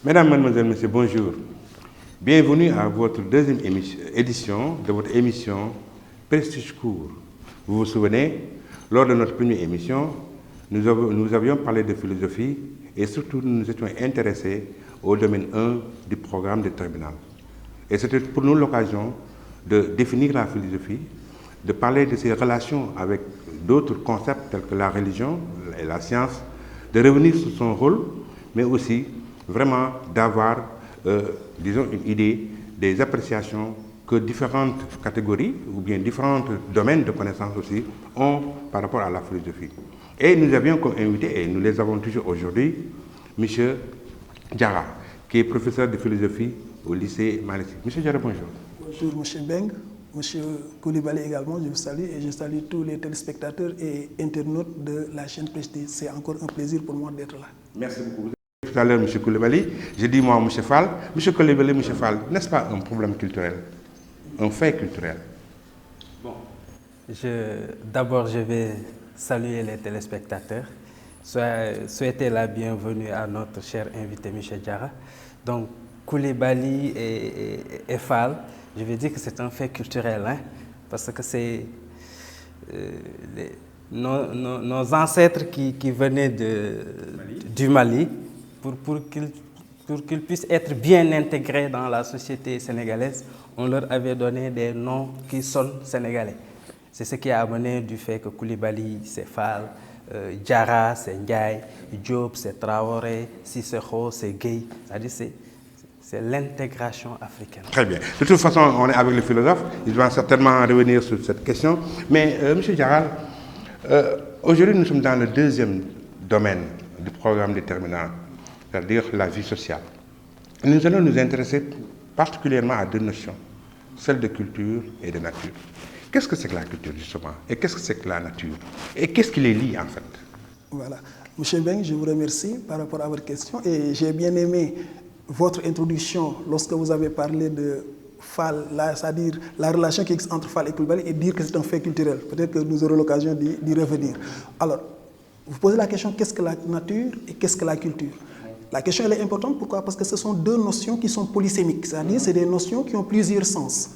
Mesdames, Mademoiselles, Messieurs, bonjour. Bienvenue à votre deuxième édition de votre émission Prestige Court. Vous vous souvenez, lors de notre première émission, nous avions parlé de philosophie et surtout nous nous étions intéressés au domaine 1 du programme de terminale. Et c'était pour nous l'occasion de définir la philosophie, de parler de ses relations avec d'autres concepts tels que la religion et la science, de revenir sur son rôle, mais aussi vraiment d'avoir, disons, une idée des appréciations que différentes catégories ou bien différents domaines de connaissances aussi ont par rapport à la philosophie. Et nous avions comme invité, et nous les avons toujours aujourd'hui, M. Diarra, qui est professeur de philosophie au lycée Malick Sy. M. Diarra, bonjour. Bonjour M. Beng, M. Coulibaly également, je vous salue et je salue tous les téléspectateurs et internautes de la chaîne Prestige. C'est encore un plaisir pour moi d'être là. Merci beaucoup. Tout à l'heure, M. Coulibaly, j'ai dit moi, M. Fall. M. Coulibaly, M. Fall, n'est-ce pas un problème culturel, un fait culturel? Bon, d'abord, je vais saluer les téléspectateurs, souhaiter la bienvenue à notre cher invité, M. Diarra. Donc, Coulibaly et Fall, je vais dire que c'est un fait culturel, hein, parce que c'est nos ancêtres qui venaient du Mali pour qu'ils puissent être bien intégrés dans la société sénégalaise. On leur avait donné des noms qui sonnent sénégalais. C'est ce qui a amené du fait que Coulibaly, c'est Fall, Diarra, c'est Ndiaye, Diop, c'est Traoré, Sissoko, c'est Gueye. C'est-à-dire c'est l'intégration africaine. Très bien. De toute façon, on est avec le philosophe. Il va certainement revenir sur cette question. Mais, M. Diarra, aujourd'hui, nous sommes dans le deuxième domaine du programme de terminale, c'est-à-dire la vie sociale. Nous allons nous intéresser particulièrement à deux notions, celle de culture et de nature. Qu'est-ce que c'est que la culture, justement? Et qu'est-ce que c'est que la nature? Et qu'est-ce qui les lie, en fait? Voilà. M. Beng, je vous remercie par rapport à votre question. Et j'ai bien aimé votre introduction lorsque vous avez parlé de Fall, c'est-à-dire la relation qui existe entre Fall et Coulibaly, et dire que c'est un fait culturel. Peut-être que nous aurons l'occasion d'y revenir. Alors, vous posez la question, qu'est-ce que la nature et qu'est-ce que la culture? La question, elle est importante, pourquoi? Parce que ce sont deux notions qui sont polysémiques, c'est-à-dire c'est des notions qui ont plusieurs sens.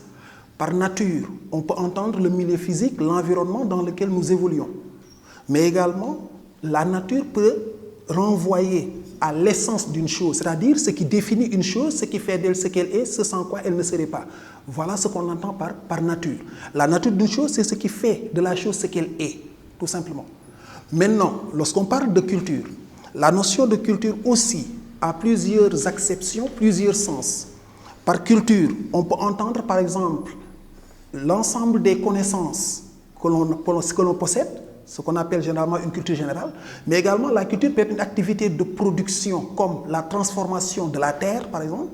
Par nature, on peut entendre le milieu physique, l'environnement dans lequel nous évoluons. Mais également, la nature peut renvoyer à l'essence d'une chose, c'est-à-dire ce qui définit une chose, ce qui fait d'elle ce qu'elle est, ce sans quoi elle ne serait pas. Voilà ce qu'on entend par nature. La nature d'une chose, c'est ce qui fait de la chose ce qu'elle est, tout simplement. Maintenant, lorsqu'on parle de culture, la notion de culture aussi a plusieurs acceptions, plusieurs sens. Par culture, on peut entendre par exemple l'ensemble des connaissances que l'on possède, ce qu'on appelle généralement une culture générale, mais également la culture peut être une activité de production comme la transformation de la terre par exemple,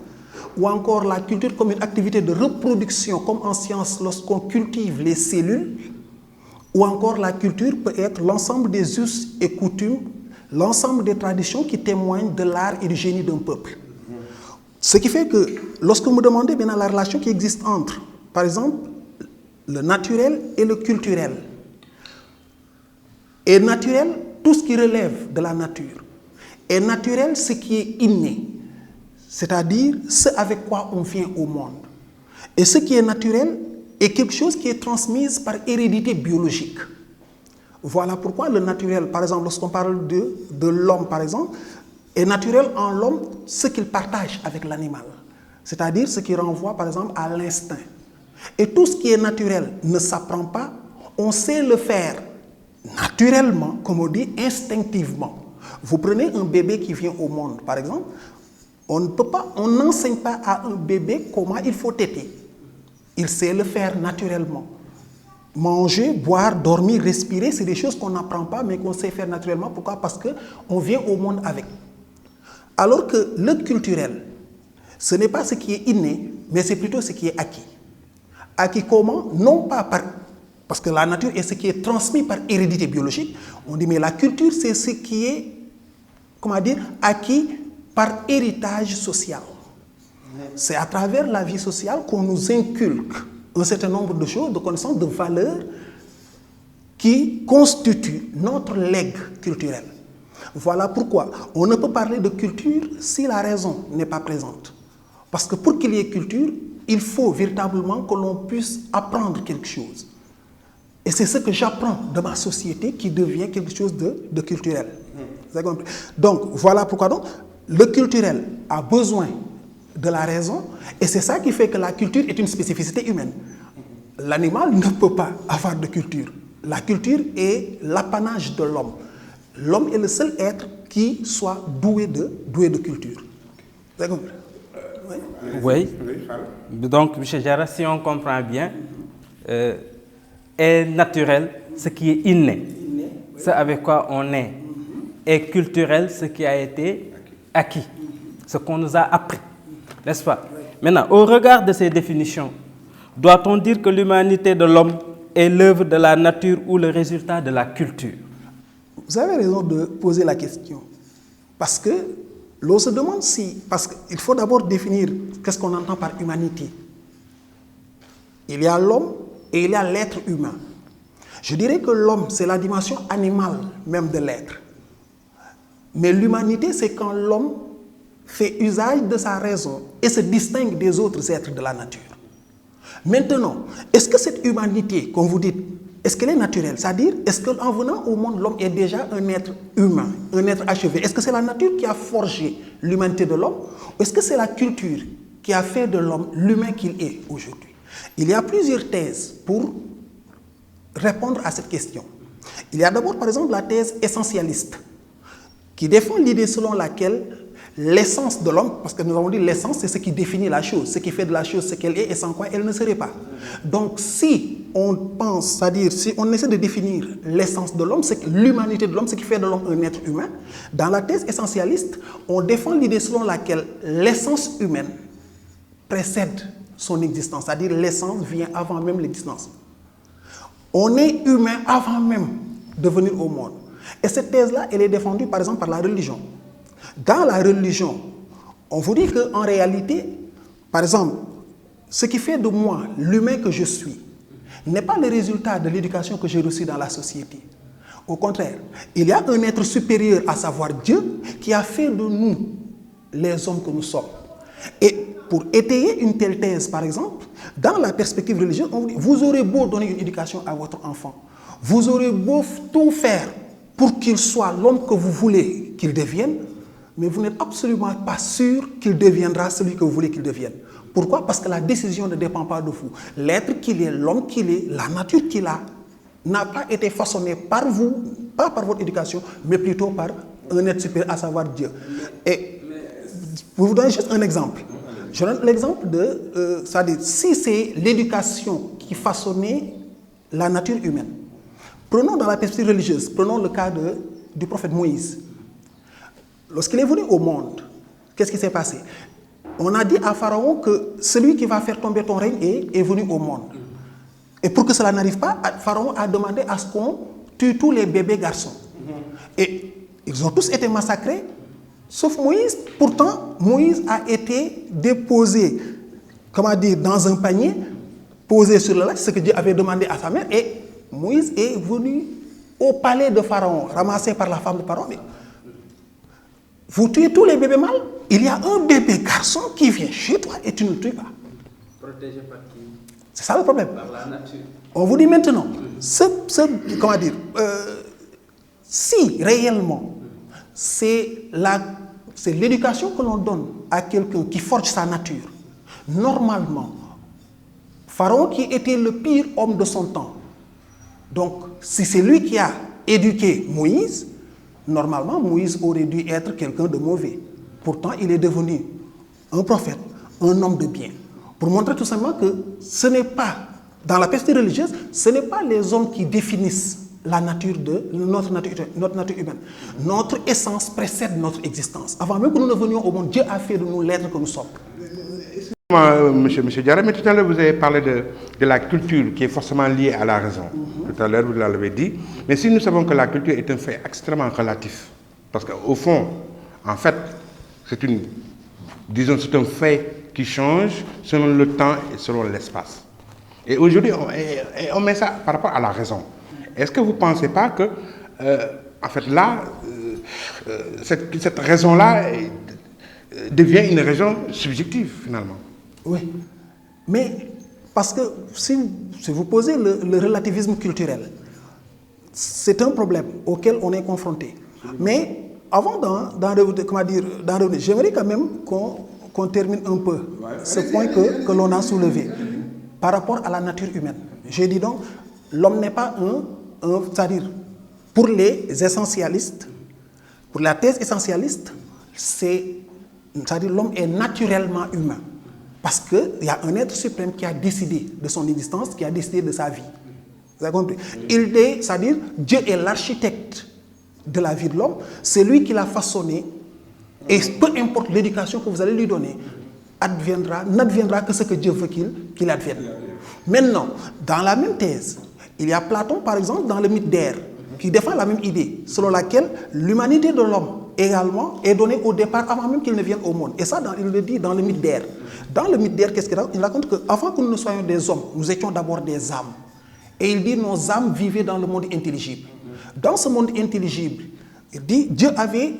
ou encore la culture comme une activité de reproduction comme en science lorsqu'on cultive les cellules, ou encore la culture peut être l'ensemble des us et coutumes, l'ensemble des traditions qui témoignent de l'art et du génie d'un peuple. Ce qui fait que lorsque vous me demandez bien la relation qui existe entre, par exemple, le naturel et le culturel, et naturel, tout ce qui relève de la nature, et naturel, ce qui est inné, c'est-à-dire ce avec quoi on vient au monde. Et ce qui est naturel est quelque chose qui est transmis par hérédité biologique. Voilà pourquoi le naturel, par exemple, lorsqu'on parle de l'homme, par exemple, est naturel en l'homme ce qu'il partage avec l'animal, c'est-à-dire ce qui renvoie, par exemple, à l'instinct. Et tout ce qui est naturel ne s'apprend pas, on sait le faire naturellement, comme on dit, instinctivement. Vous prenez un bébé qui vient au monde, par exemple, on n'enseigne pas à un bébé comment il faut téter. Il sait le faire naturellement. Manger, boire, dormir, respirer, c'est des choses qu'on n'apprend pas, mais qu'on sait faire naturellement. Pourquoi? Parce qu'on vient au monde avec. Alors que le culturel, ce n'est pas ce qui est inné, mais c'est plutôt ce qui est acquis. Acquis comment? Non pas parce que la nature est ce qui est transmis par hérédité biologique. On dit mais la culture, c'est ce qui est, comment dire, acquis par héritage social. C'est à travers la vie sociale qu'on nous inculque un certain nombre de choses, de connaissances, de valeurs qui constituent notre legs culturel. Voilà pourquoi on ne peut parler de culture si la raison n'est pas présente. Parce que pour qu'il y ait culture, il faut véritablement que l'on puisse apprendre quelque chose. Et c'est ce que j'apprends de ma société qui devient quelque chose de culturel. Vous avez compris? Donc, voilà pourquoi donc, le culturel a besoin de la raison, et c'est ça qui fait que la culture est une spécificité humaine. L'animal ne peut pas avoir de culture. La culture est l'apanage de l'homme. L'homme est le seul être qui soit doué de culture. Vous avez compris? Oui. Donc, M. Jara, si on comprend bien, est naturel ce qui est inné, ce avec quoi on est, et culturel ce qui a été acquis, ce qu'on nous a appris, n'est-ce pas? Maintenant, au regard de ces définitions, doit-on dire que l'humanité de l'homme est l'œuvre de la nature ou le résultat de la culture? Vous avez raison de poser la question, parce que l'on se demande si, parce qu'il faut d'abord définir qu'est-ce qu'on entend par humanité. Il y a l'homme et il y a l'être humain. Je dirais que l'homme, c'est la dimension animale même de l'être. Mais l'humanité, c'est quand l'homme fait usage de sa raison et se distingue des autres êtres de la nature. Maintenant, est-ce que cette humanité, comme vous dites, est-ce qu'elle est naturelle? C'est-à-dire, est-ce qu'en venant au monde, l'homme est déjà un être humain, un être achevé? Est-ce que c'est la nature qui a forgé l'humanité de l'homme? Ou est-ce que c'est la culture qui a fait de l'homme l'humain qu'il est aujourd'hui? Il y a plusieurs thèses pour répondre à cette question. Il y a d'abord, par exemple, la thèse essentialiste, qui défend l'idée selon laquelle l'essence de l'homme, parce que nous avons dit l'essence, c'est ce qui définit la chose, ce qui fait de la chose ce qu'elle est et sans quoi elle ne serait pas. Donc si on pense, c'est-à-dire si on essaie de définir l'essence de l'homme, c'est l'humanité de l'homme, ce qui fait de l'homme un être humain, dans la thèse essentialiste, on défend l'idée selon laquelle l'essence humaine précède son existence, c'est-à-dire l'essence vient avant même l'existence. On est humain avant même de venir au monde. Et cette thèse-là, elle est défendue par exemple par la religion. Dans la religion, on vous dit qu'en réalité, par exemple, ce qui fait de moi l'humain que je suis n'est pas le résultat de l'éducation que j'ai reçue dans la société. Au contraire, il y a un être supérieur, à savoir Dieu, qui a fait de nous les hommes que nous sommes. Et pour étayer une telle thèse, par exemple, dans la perspective religieuse, on vous dit, vous aurez beau donner une éducation à votre enfant, vous aurez beau tout faire pour qu'il soit l'homme que vous voulez qu'il devienne, mais vous n'êtes absolument pas sûr qu'il deviendra celui que vous voulez qu'il devienne. Pourquoi? Parce que la décision ne dépend pas de vous. L'être qu'il est, l'homme qu'il est, la nature qu'il a, n'a pas été façonné par vous, pas par votre éducation, mais plutôt par un être supérieur, à savoir Dieu. Et pour vous donner juste un exemple, je donne l'exemple de, c'est-à-dire, si c'est l'éducation qui façonnait la nature humaine, prenons dans la perspective religieuse, prenons le cas du prophète Moïse. Lorsqu'il est venu au monde, qu'est-ce qui s'est passé? On a dit à Pharaon que celui qui va faire tomber ton règne est venu au monde. Et pour que cela n'arrive pas, Pharaon a demandé à ce qu'on tue tous les bébés garçons. Et ils ont tous été massacrés, sauf Moïse. Pourtant, Moïse a été déposé, comment dire, dans un panier, posé sur le lac, ce que Dieu avait demandé à sa mère. Et Moïse est venu au palais de Pharaon, ramassé par la femme de Pharaon. Mais vous tuez tous les bébés mâles, il y a un bébé garçon qui vient chez toi et tu ne le tues pas. Protégé par qui? C'est ça le problème. Par la nature. On vous dit maintenant, comment dire, si réellement c'est l'éducation que l'on donne à quelqu'un qui forge sa nature, normalement, Pharaon qui était le pire homme de son temps, donc si c'est lui qui a éduqué Moïse, normalement Moïse aurait dû être quelqu'un de mauvais. Pourtant, il est devenu un prophète, un homme de bien. Pour montrer tout simplement que ce n'est pas, dans la perspective religieuse, ce n'est pas les hommes qui définissent la nature notre nature humaine. Notre essence précède notre existence. Avant même que nous ne venions au monde, Dieu a fait de nous l'être que nous sommes. Monsieur Diarra, mais tout à l'heure, vous avez parlé de la culture qui est forcément liée à la raison. Tout à l'heure, vous l'avez dit. Mais si nous savons que la culture est un fait extrêmement relatif, parce qu'au fond, en fait, c'est un fait qui change selon le temps et selon l'espace. Et aujourd'hui, on met ça par rapport à la raison. Est-ce que vous ne pensez pas que, en fait, là, cette raison-là devient une raison subjective, finalement. Oui, mais parce que si vous posez le relativisme culturel, c'est un problème auquel on est confronté. Mais avant d'en revenir, j'aimerais quand même qu'on termine un peu ce point que l'on a soulevé par rapport à la nature humaine. J'ai dit donc, l'homme n'est pas c'est-à-dire, pour les essentialistes, pour la thèse essentialiste, c'est-à-dire l'homme est naturellement humain. Parce qu'il y a un être suprême qui a décidé de son existence, qui a décidé de sa vie. Vous avez compris? C'est-à-dire, Dieu est l'architecte de la vie de l'homme, c'est lui qui l'a façonné, et peu importe l'éducation que vous allez lui donner, n'adviendra que ce que Dieu veut qu'il advienne. Maintenant, dans la même thèse, il y a Platon, par exemple, dans le mythe d'Èr, qui défend la même idée, selon laquelle l'humanité de l'homme également est donnée au départ avant même qu'il ne vienne au monde. Et ça, il le dit dans le mythe d'Èr. Dans le mythe d'Èr, qu'est-ce qu'il raconte? Il raconte qu'avant que nous ne soyons des hommes, nous étions d'abord des âmes. Et il dit nos âmes vivaient dans le monde intelligible. Dans ce monde intelligible, il dit Dieu avait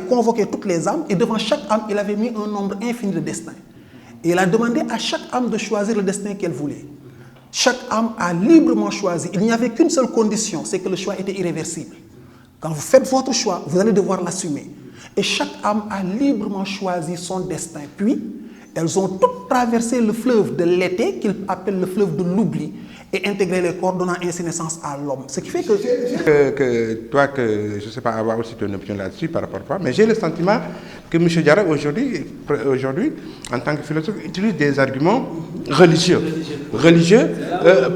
convoqué toutes les âmes et devant chaque âme, il avait mis un nombre infini de destins. Et il a demandé à chaque âme de choisir le destin qu'elle voulait. Chaque âme a librement choisi. Il n'y avait qu'une seule condition, c'est que le choix était irréversible. Quand vous faites votre choix, vous allez devoir l'assumer. Et chaque âme a librement choisi son destin. Puis, elles ont toutes traversé le fleuve de l'été, qu'il appelle le fleuve de l'oubli, et intégré les corps, donnant ainsi naissance à l'homme. Ce qui fait que je ne sais pas avoir aussi ton opinion là-dessus par rapport à toi, mais j'ai le sentiment que M. Diarra, aujourd'hui, en tant que philosophe, utilise des arguments religieux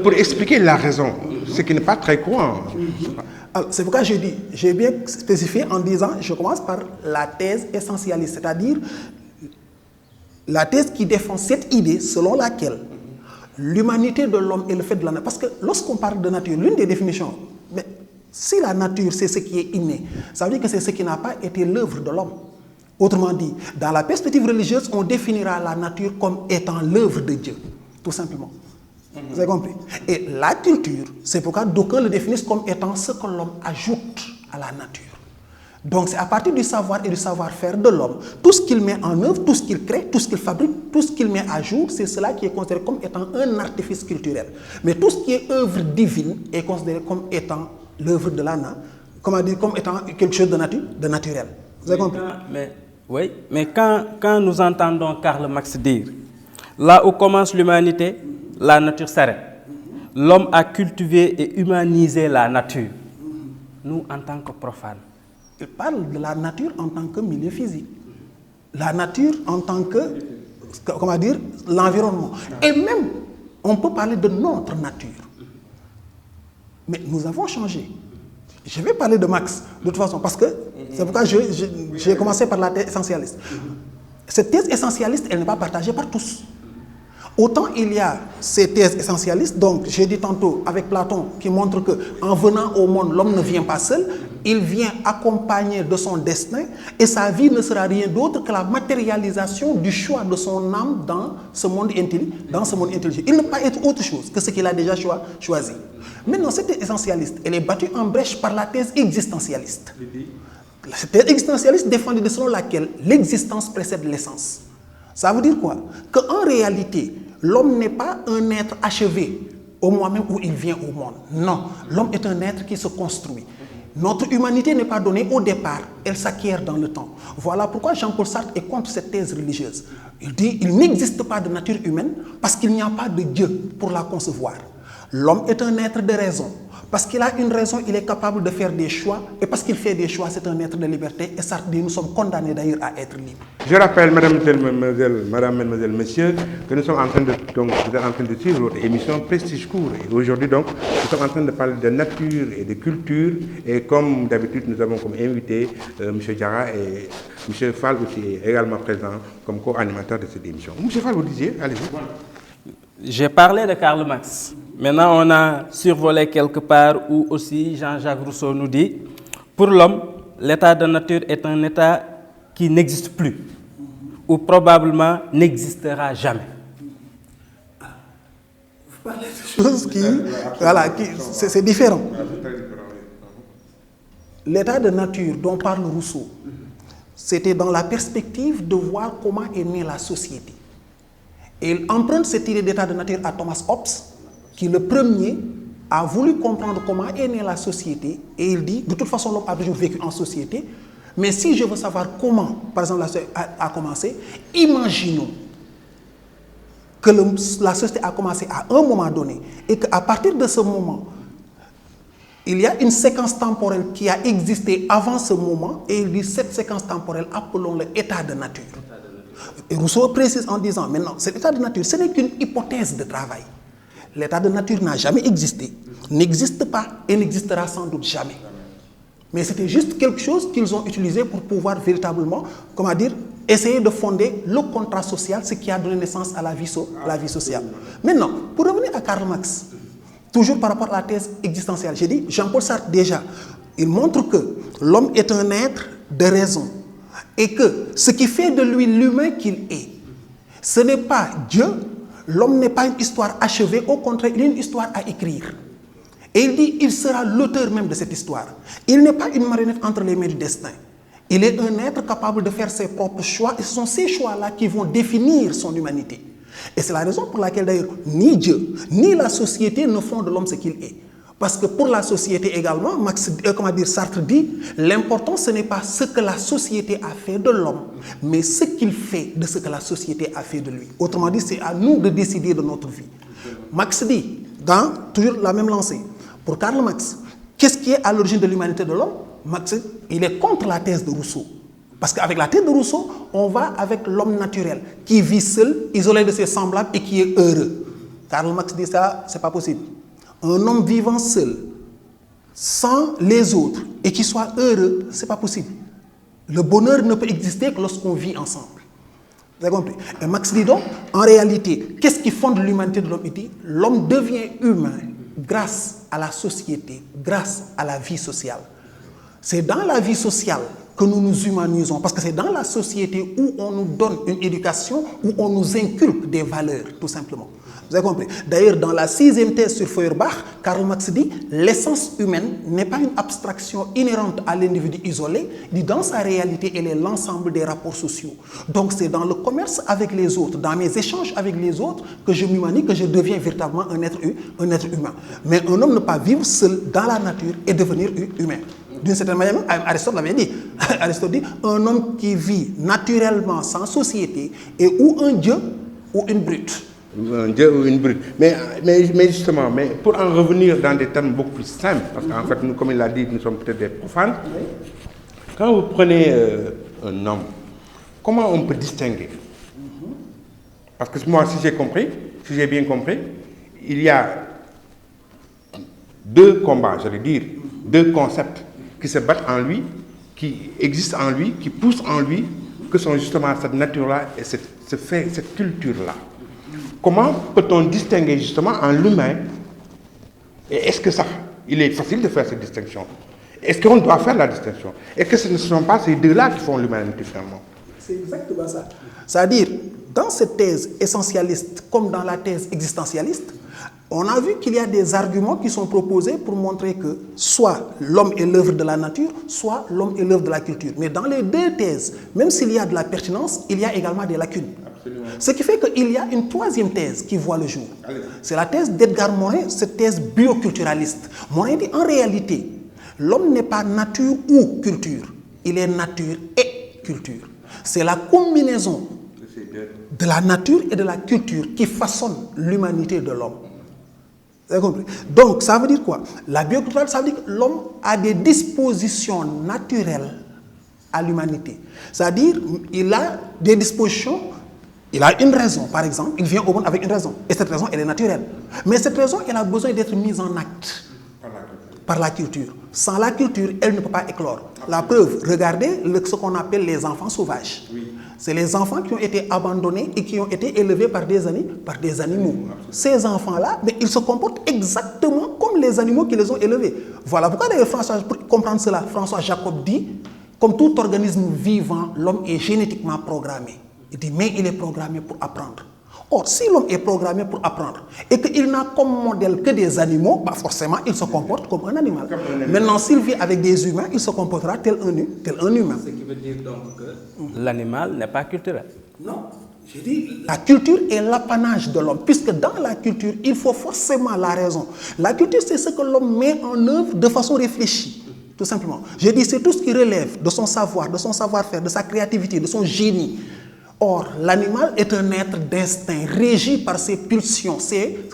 pour expliquer la raison, ce qui n'est pas très courant. C'est pourquoi j'ai bien spécifié en disant, je commence par la thèse essentialiste, c'est-à-dire la thèse qui défend cette idée selon laquelle l'humanité de l'homme est le fait de la nature. Parce que lorsqu'on parle de nature, l'une des définitions, mais si la nature c'est ce qui est inné, ça veut dire que c'est ce qui n'a pas été l'œuvre de l'homme. Autrement dit, dans la perspective religieuse, on définira la nature comme étant l'œuvre de Dieu, tout simplement. Vous avez compris? Et la culture, c'est pourquoi d'aucuns le définissent comme étant ce que l'homme ajoute à la nature. Donc c'est à partir du savoir et du savoir-faire de l'homme, tout ce qu'il met en œuvre, tout ce qu'il crée, tout ce qu'il fabrique, tout ce qu'il met à jour, c'est cela qui est considéré comme étant un artifice culturel. Mais tout ce qui est œuvre divine est considéré comme étant l'œuvre de l'âme, comme étant quelque chose de naturel. Vous avez compris? Mais quand nous entendons Karl Marx dire, là où commence l'humanité, la nature s'arrête. L'homme a cultivé et humanisé la nature. Nous, en tant que profanes, il parle de la nature en tant que milieu physique. La nature en tant que, l'environnement. Et même, on peut parler de notre nature. Mais nous avons changé. Je vais parler de Marx, de toute façon, parce que c'est pourquoi j'ai commencé par la thèse essentialiste. Cette thèse essentialiste, elle n'est pas partagée par tous. Autant il y a ces thèses essentialistes, donc j'ai dit tantôt avec Platon, qui montre qu'en venant au monde, l'homme ne vient pas seul, il vient accompagné de son destin, et sa vie ne sera rien d'autre que la matérialisation du choix de son âme dans ce monde intelligent. Il ne peut pas être autre chose que ce qu'il a déjà choisi. Maintenant, cette thèse essentialiste, elle est battue en brèche par la thèse existentialiste. Cette thèse existentialiste défendue de selon laquelle l'existence précède l'essence. Ça veut dire quoi? Qu'en réalité, l'homme n'est pas un être achevé au moment même où il vient au monde. Non, l'homme est un être qui se construit. Notre humanité n'est pas donnée au départ, elle s'acquiert dans le temps. Voilà pourquoi Jean-Paul Sartre est contre cette thèse religieuse. Il dit qu'il n'existe pas de nature humaine parce qu'il n'y a pas de Dieu pour la concevoir. L'homme est un être de raison. Parce qu'il a une raison, il est capable de faire des choix. Et parce qu'il fait des choix, c'est un être de liberté. Et Sartre dit, nous sommes condamnés d'ailleurs à être libres. Je rappelle, mesdames, messieurs, que nous sommes en train de suivre votre émission Prestige Court. Et aujourd'hui, donc, nous sommes en train de parler de nature et de culture. Et comme d'habitude, nous avons comme invité M. Diarra et M. Fall aussi est également présent comme co-animateur de cette émission. M. Fall, vous disiez, allez-y. J'ai parlé de Karl Marx. Maintenant, on a survolé quelque part où aussi Jean-Jacques Rousseau nous dit, pour l'homme, l'état de nature est un état qui n'existe plus, ou probablement n'existera jamais. Vous parlez de choses c'est différent. l'état de nature dont parle Rousseau, c'était dans la perspective de voir comment est née la société. Et il emprunte cette idée d'état de nature à Thomas Hobbes, qui le premier a voulu comprendre comment est née la société, et il dit, de toute façon l'homme a toujours vécu en société, mais si je veux savoir comment, par exemple, la société a commencé, imaginons que la société a commencé à un moment donné, et qu'à partir de ce moment, il y a une séquence temporelle qui a existé avant ce moment, et il dit cette séquence temporelle, appelons-le état de nature. Et Rousseau précise en disant, maintenant, cet état de nature, ce n'est qu'une hypothèse de travail. L'état de nature n'a jamais existé, n'existe pas et n'existera sans doute jamais. Mais c'était juste quelque chose qu'ils ont utilisé pour pouvoir véritablement, comment dire, essayer de fonder le contrat social, ce qui a donné naissance à la vie sociale. Maintenant, pour revenir à Karl Marx, toujours par rapport à la thèse existentielle, j'ai dit, Jean-Paul Sartre déjà, il montre que l'homme est un être de raison et que ce qui fait de lui l'humain qu'il est, ce n'est pas Dieu, l'homme n'est pas une histoire achevée, au contraire, il est une histoire à écrire. Et il dit, il sera l'auteur même de cette histoire. Il n'est pas une marionnette entre les mains du destin. Il est un être capable de faire ses propres choix et ce sont ces choix-là qui vont définir son humanité. Et c'est la raison pour laquelle d'ailleurs ni Dieu, ni la société ne font de l'homme ce qu'il est. Parce que pour la société également, Sartre dit, l'important ce n'est pas ce que la société a fait de l'homme, mais ce qu'il fait de ce que la société a fait de lui. Autrement dit, c'est à nous de décider de notre vie. Marx dit, dans toujours la même lancée, pour Karl Marx, qu'est-ce qui est à l'origine de l'humanité de l'homme? Marx, il est contre la thèse de Rousseau. Parce qu'avec la thèse de Rousseau, on va avec l'homme naturel, qui vit seul, isolé de ses semblables et qui est heureux. Karl Marx dit ça, c'est pas possible. Un homme vivant seul, sans les autres, et qui soit heureux, c'est pas possible. Le bonheur ne peut exister que lorsqu'on vit ensemble. Vous avez compris? Et Marx dit donc, en réalité, qu'est-ce qui fonde l'humanité de l'homme? Il dit, l'homme devient humain grâce à la société, grâce à la vie sociale. C'est dans la vie sociale que nous nous humanisons, parce que c'est dans la société où on nous donne une éducation, où on nous inculque des valeurs, tout simplement. Vous avez compris? D'ailleurs, dans la 6e thèse sur Feuerbach, Karl Marx dit « L'essence humaine n'est pas une abstraction inhérente à l'individu isolé, dit dans sa réalité, elle est l'ensemble des rapports sociaux. Donc c'est dans le commerce avec les autres, dans mes échanges avec les autres, que je m'humanise, que je deviens véritablement un être humain. Mais un homme ne peut pas vivre seul dans la nature et devenir humain. » D'une certaine manière, Aristote l'avait dit. Aristote dit un homme qui vit naturellement sans société est ou un dieu ou une brute. Un dieu ou une brute. Mais justement, pour en revenir dans des termes beaucoup plus simples, parce qu'en fait, nous, comme il l'a dit, nous sommes peut-être des profanes. Quand vous prenez un homme, comment on peut distinguer? Parce que moi, si j'ai bien compris, il y a deux combats, j'allais dire, deux concepts qui se battent en lui, qui existent en lui, qui poussent en lui, que sont justement cette nature-là et cette culture-là. Comment peut-on distinguer justement en l'humain? Et est-ce que il est facile de faire cette distinction? Est-ce qu'on doit faire la distinction? Est-ce que ce ne sont pas ces deux-là qui font l'humanité finalement? C'est exactement ça. C'est-à-dire, dans cette thèse essentialiste comme dans la thèse existentialiste, on a vu qu'il y a des arguments qui sont proposés pour montrer que soit l'homme est l'œuvre de la nature, soit l'homme est l'œuvre de la culture. Mais dans les deux thèses, même s'il y a de la pertinence, il y a également des lacunes. Absolument. Ce qui fait qu'il y a une troisième thèse qui voit le jour. C'est la thèse d'Edgar Morin, cette thèse bioculturaliste. Morin dit en réalité, l'homme n'est pas nature ou culture, il est nature et culture. C'est la combinaison de la nature et de la culture qui façonne l'humanité de l'homme. Vous avez compris? Donc, ça veut dire quoi? La bioculture, ça veut dire que l'homme a des dispositions naturelles à l'humanité. C'est-à-dire, il a des dispositions, il a une raison, par exemple, il vient au monde avec une raison. Et cette raison, elle est naturelle. Mais cette raison, elle a besoin d'être mise en acte par la culture. Sans la culture, elle ne peut pas éclore. La preuve, regardez ce qu'on appelle les enfants sauvages. Oui. C'est les enfants qui ont été abandonnés et qui ont été élevés par des animaux. Ces enfants-là, mais ils se comportent exactement comme les animaux qui les ont élevés. Voilà pourquoi d'ailleurs pour comprendre cela, François Jacob dit, comme tout organisme vivant, l'homme est génétiquement programmé. Il dit, mais il est programmé pour apprendre. Or, si l'homme est programmé pour apprendre et qu'il n'a comme modèle que des animaux, bah forcément, il se comporte comme un animal. Maintenant, s'il vit avec des humains, il se comportera tel un humain. Ce qui veut dire donc que l'animal n'est pas culturel. Non, j'ai dit, la culture est l'apanage de l'homme, puisque dans la culture, il faut forcément la raison. La culture, c'est ce que l'homme met en œuvre de façon réfléchie, tout simplement. J'ai dit, c'est tout ce qui relève de son savoir, de son savoir-faire, de sa créativité, de son génie. Or, l'animal est un être d'instinct, régi par ses pulsions, ses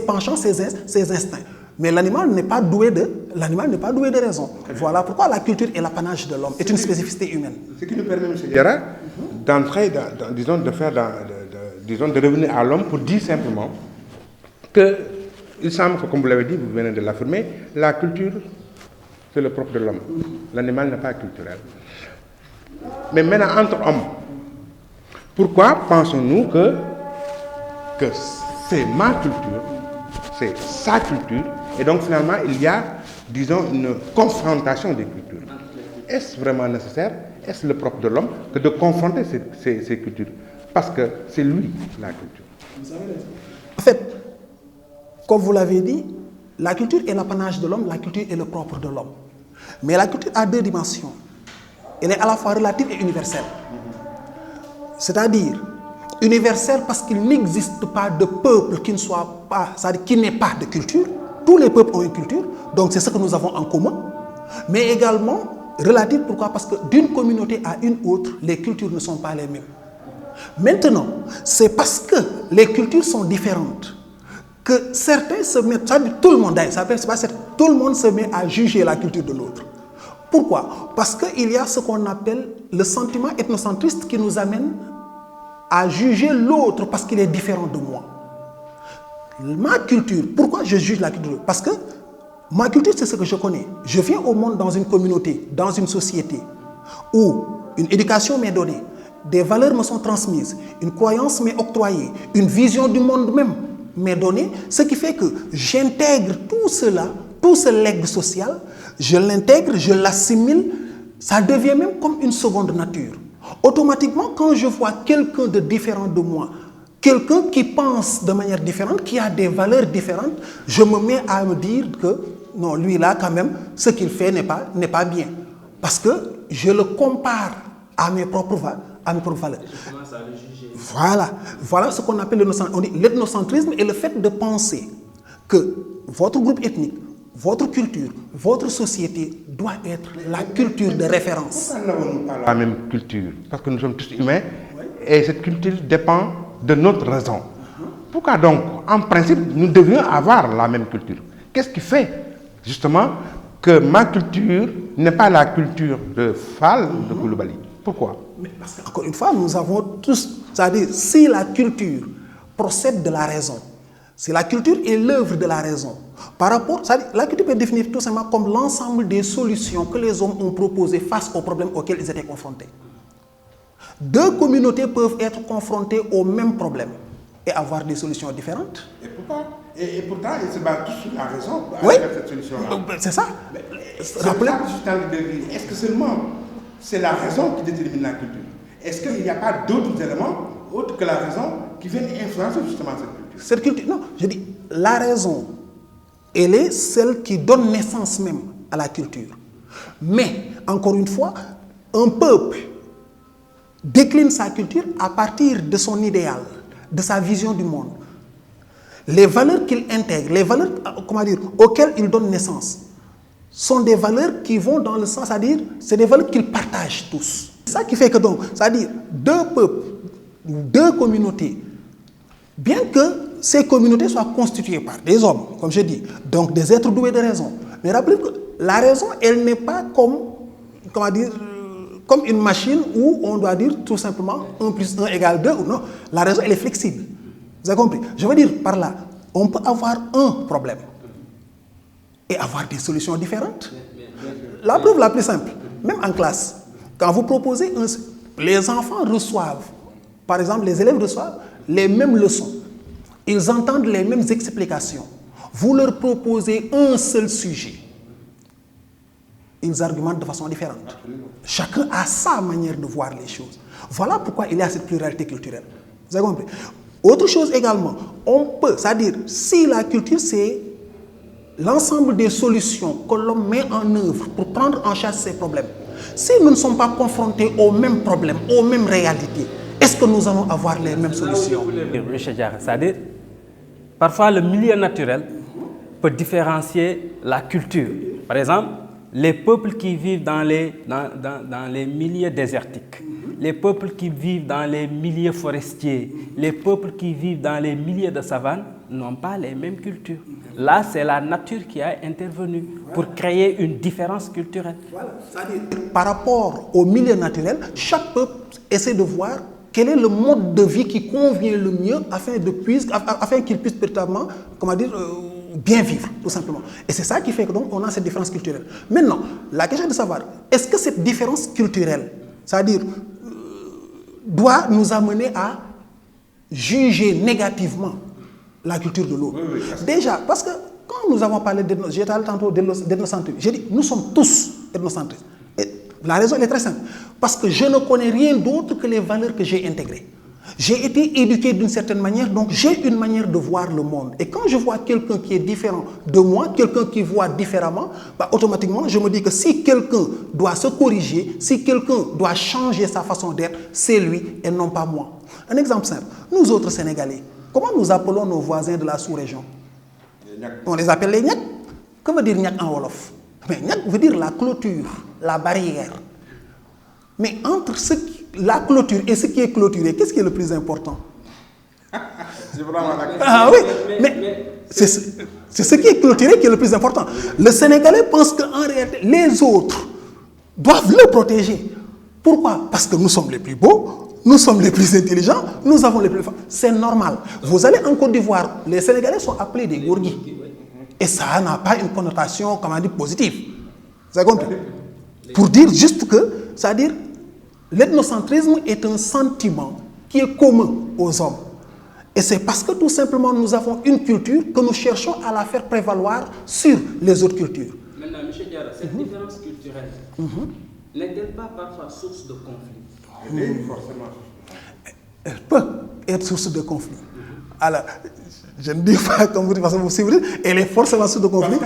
penchants, ses instincts. Mais l'animal n'est pas doué de raison. Voilà pourquoi la culture est l'apanage de l'homme, est une spécificité humaine. Ce qui nous permet, M. Diarra, d'entrer, de revenir à l'homme pour dire simplement que, il semble que, comme vous l'avez dit, vous venez de l'affirmer, la culture, c'est le propre de l'homme. L'animal n'est pas culturel. Mais maintenant, entre hommes, pourquoi pensons-nous que c'est ma culture, c'est sa culture, et donc finalement il y a, disons, une confrontation des cultures? Est-ce vraiment nécessaire? Est-ce le propre de l'homme que de confronter ces cultures? Parce que c'est lui, la culture. En fait, comme vous l'avez dit, la culture est l'apanage de l'homme, la culture est le propre de l'homme. Mais la culture a deux dimensions. Elle est à la fois relative et universelle. C'est-à-dire, universelle parce qu'il n'existe pas de peuple qui ne soit pas, c'est-à-dire qui n'ait pas de culture. Tous les peuples ont une culture, donc c'est ce que nous avons en commun. Mais également, relative, pourquoi? Parce que d'une communauté à une autre, les cultures ne sont pas les mêmes. Maintenant, c'est parce que les cultures sont différentes que certains se mettent, c'est-à-dire tout le monde, tout le monde se met à juger la culture de l'autre. Pourquoi? Parce qu'il y a ce qu'on appelle le sentiment ethnocentriste qui nous amène à juger l'autre parce qu'il est différent de moi. Ma culture, pourquoi je juge la culture? Parce que ma culture, c'est ce que je connais. Je viens au monde dans une communauté, dans une société où une éducation m'est donnée, des valeurs me sont transmises, une croyance m'est octroyée, une vision du monde même m'est donnée, ce qui fait que j'intègre tout cela, tout ce legs social, je l'intègre, je l'assimile, ça devient même comme une seconde nature. Automatiquement, quand je vois quelqu'un de différent de moi, quelqu'un qui pense de manière différente, qui a des valeurs différentes, je me mets à me dire que non, lui là quand même, ce qu'il fait n'est pas bien. Parce que je le compare à mes propres valeurs. Je commence à le juger. Voilà ce qu'on appelle l'ethnocentrisme et le fait de penser que votre groupe ethnique, votre culture, votre société doit être la culture de référence. Pourquoi n'avons-nous pas la même culture? Parce que nous sommes tous humains et cette culture dépend de notre raison. Pourquoi donc, en principe, nous devrions avoir la même culture? Qu'est-ce qui fait justement que ma culture n'est pas la culture de Fall ou de Koulibaly? Pourquoi? Mais parce qu'encore une fois, nous avons tous, c'est-à-dire si la culture procède de la raison, si la culture est l'œuvre de la raison, par rapport, la culture peut définir tout simplement comme l'ensemble des solutions que les hommes ont proposées face aux problèmes auxquels ils étaient confrontés. Deux communautés peuvent être confrontées au même problème et avoir des solutions différentes. Et pourquoi? Et pourtant, ils se battent tous sur la raison Oui, avec cette solution-là. c'est ça. Est-ce que seulement c'est la raison qui détermine la culture? Est-ce qu'il n'y a pas d'autres éléments autres que la raison qui viennent influencer justement cette culture? Cette culture, non, je dis, la raison, elle est celle qui donne naissance même à la culture. Mais, encore une fois, un peuple décline sa culture à partir de son idéal, de sa vision du monde. Les valeurs qu'il intègre, les valeurs auxquelles il donne naissance, sont des valeurs qui vont dans le sens, c'est-à-dire, c'est des valeurs qu'ils partagent tous. C'est ça qui fait que donc, c'est-à-dire, deux peuples, deux communautés, bien que ces communautés soient constituées par des hommes, comme je dis, donc des êtres doués de raison. Mais rappelez que la raison, elle n'est pas comme une machine où on doit dire tout simplement 1 plus 1 égale 2 ou non. La raison, elle est flexible. Vous avez compris? Je veux dire par là, on peut avoir un problème et avoir des solutions différentes. La preuve la plus simple, même en classe, quand vous proposez, les enfants reçoivent, par exemple, les élèves reçoivent les mêmes leçons. Ils entendent les mêmes explications. Vous leur proposez un seul sujet. Ils argumentent de façon différente. Chacun a sa manière de voir les choses. Voilà pourquoi il y a cette pluralité culturelle. Vous avez compris? Autre chose également, on peut, c'est-à-dire, si la culture, c'est l'ensemble des solutions que l'homme met en œuvre pour prendre en charge ses problèmes, si nous ne sommes pas confrontés aux mêmes problèmes, aux mêmes réalités, est-ce que nous allons avoir les mêmes solutions? C'est-à-dire, parfois le milieu naturel peut différencier la culture. Par exemple, les peuples qui vivent dans les milieux désertiques, les peuples qui vivent dans les milieux forestiers, les peuples qui vivent dans les milieux de savane n'ont pas les mêmes cultures. Là, c'est la nature qui a intervenu pour créer une différence culturelle. Voilà. C'est-à-dire, par rapport au milieu naturel, chaque peuple essaie de voir quel est le mode de vie qui convient le mieux afin qu'il puisse véritablement, bien vivre, tout simplement. Et c'est ça qui fait que donc on a cette différence culturelle. Maintenant, la question est de savoir, est-ce que cette différence culturelle, c'est-à-dire, doit nous amener à juger négativement la culture de l'autre? Oui, déjà, parce que quand nous avons parlé j'ai parlé tantôt d'ethnocentrisme, j'ai dit, nous sommes tous ethnocentristes. Et la raison elle est très simple. Parce que je ne connais rien d'autre que les valeurs que j'ai intégrées. J'ai été éduqué d'une certaine manière, donc j'ai une manière de voir le monde. Et quand je vois quelqu'un qui est différent de moi, quelqu'un qui voit différemment, automatiquement, je me dis que si quelqu'un doit se corriger, si quelqu'un doit changer sa façon d'être, c'est lui et non pas moi. Un exemple simple. Nous autres Sénégalais, comment nous appelons nos voisins de la sous-région? On les appelle les Nyak. Que veut dire Nyak en Wolof? Mais Nyak veut dire la clôture, la barrière. Mais entre la clôture et ce qui est clôturé, qu'est-ce qui est le plus important? Ah oui, mais c'est ce qui est clôturé qui est le plus important. Le Sénégalais pense qu'en réalité, les autres doivent le protéger. Pourquoi? Parce que nous sommes les plus beaux, nous sommes les plus intelligents, nous avons les plus forts. C'est normal. Vous allez en Côte d'Ivoire, les Sénégalais sont appelés des gourgis. Et ça n'a pas une connotation, positive. Vous avez compris? Pour dire juste que, c'est-à-dire, l'ethnocentrisme est un sentiment qui est commun aux hommes. Et c'est parce que tout simplement nous avons une culture que nous cherchons à la faire prévaloir sur les autres cultures. Maintenant, M. Diarra, cette différence culturelle n'est-elle pas parfois source de conflit? Forcément. Elle peut être source de conflit. Alors, je ne dis pas comme vous dites, parce que vous dites, elle est forcément source de conflit.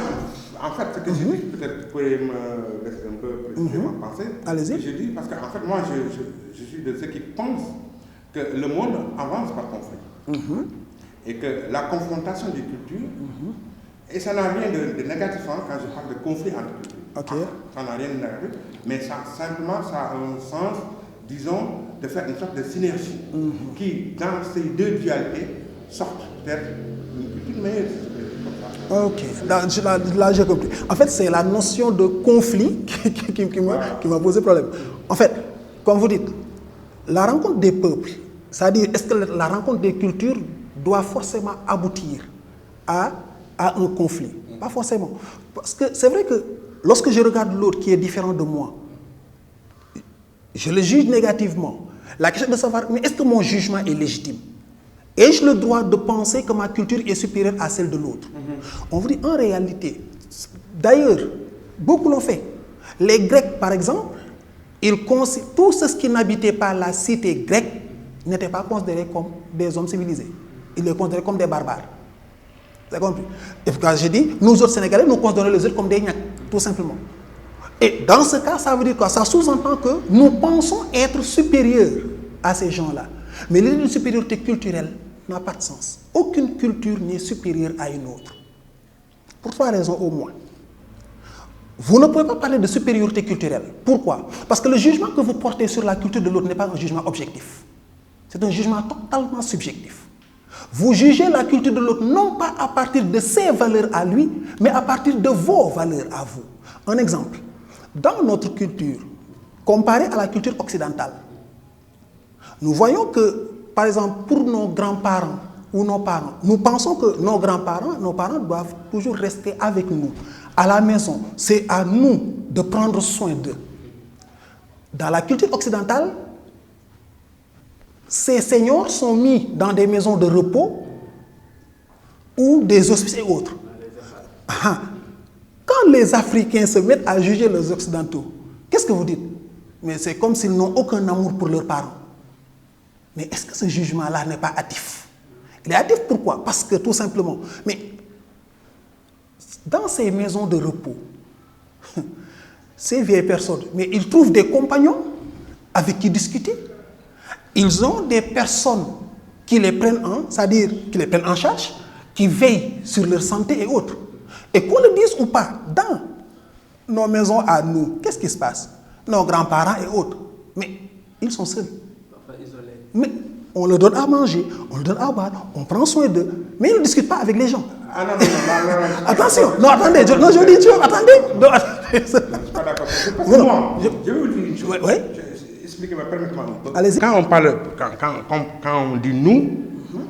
En fait, ce que je dis, peut-être vous pouvez me laisser un peu précisément penser. Allez-y. Je dis, parce qu'en fait, moi, je suis de ceux qui pensent que le monde avance par conflit. Et que la confrontation des cultures, et ça n'a rien de négatif quand je parle de conflit entre cultures. Okay. Ça n'a rien de négatif, mais ça, simplement, ça a un sens, disons, de faire une sorte de synergie qui, dans ces deux dualités, sortent peut-être une culture meilleure. Ok, là j'ai compris. En fait, c'est la notion de conflit qui m'a posé problème. En fait, comme vous dites, la rencontre des peuples, c'est-à-dire, est-ce que la rencontre des cultures doit forcément aboutir à un conflit? Pas forcément. Parce que c'est vrai que lorsque je regarde l'autre qui est différent de moi, je le juge négativement. La question de savoir, mais est-ce que mon jugement est légitime? Ai-je le droit de penser que ma culture est supérieure à celle de l'autre? On vous dit en réalité, d'ailleurs, beaucoup l'ont fait. Les Grecs, par exemple, tous ceux qui n'habitaient pas la cité grecque n'étaient pas considérés comme des hommes civilisés. Ils les considéraient comme des barbares. Vous avez compris? Et quand j'ai dit, nous autres Sénégalais, nous considérons les autres comme des Nyak, tout simplement. Et dans ce cas, ça veut dire quoi? Ça sous-entend que nous pensons être supérieurs à ces gens-là. Mais l'idée de supériorité culturelle n'a pas de sens. Aucune culture n'est supérieure à une autre. Pour 3 raisons au moins. Vous ne pouvez pas parler de supériorité culturelle. Pourquoi? Parce que le jugement que vous portez sur la culture de l'autre n'est pas un jugement objectif. C'est un jugement totalement subjectif. Vous jugez la culture de l'autre non pas à partir de ses valeurs à lui, mais à partir de vos valeurs à vous. Un exemple. Dans notre culture, comparée à la culture occidentale, nous voyons que, par exemple, pour nos grands-parents ou nos parents, nous pensons que nos grands-parents, nos parents doivent toujours rester avec nous, à la maison. C'est à nous de prendre soin d'eux. Dans la culture occidentale, ces seniors sont mis dans des maisons de repos ou des hospices et autres. Quand les Africains se mettent à juger les Occidentaux, qu'est-ce que vous dites? Mais c'est comme s'ils n'ont aucun amour pour leurs parents. Mais est-ce que ce jugement-là n'est pas hâtif? Il est hâtif pourquoi? Parce que tout simplement, mais dans ces maisons de repos, ces vieilles personnes, mais ils trouvent des compagnons avec qui discuter. Ils ont des personnes qui les prennent c'est-à-dire qui les prennent en charge, qui veillent sur leur santé et autres. Et qu'on le dise ou pas, dans nos maisons à nous, qu'est-ce qui se passe? Nos grands-parents et autres, mais ils sont seuls. Mais on leur donne à manger, on leur donne à boire, on prend soin d'eux, mais ils ne discutent pas avec les gens. Ah non, non, non, Attention, non, attendez, je dis, attendez. Non, je ne suis pas d'accord. Moi, je vais vous dire une chose. Oui. Expliquez-moi, permettez-moi un peu. Allez-y. Quand on parle, quand on dit nous,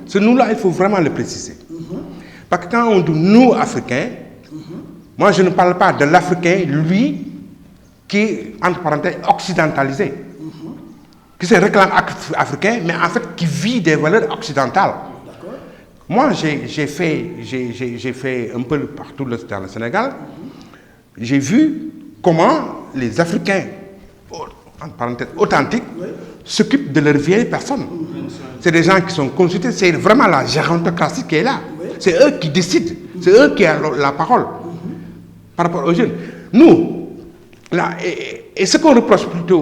ce nous-là, il faut vraiment le préciser. Parce que quand on dit nous, Africains, moi, je ne parle pas de l'Africain, lui, qui est, entre parenthèses, occidentalisé, qui se réclame africain, mais en fait, qui vit des valeurs occidentales. Moi, j'ai fait un peu partout dans le Sénégal. J'ai vu comment les Africains, entre parenthèses, authentiques, s'occupent de leurs vieilles personnes. C'est des gens qui sont consultés, c'est vraiment la gérontocratie qui est là. C'est eux qui décident, c'est eux qui ont la parole par rapport aux jeunes. Nous, là, et ce qu'on reproche plutôt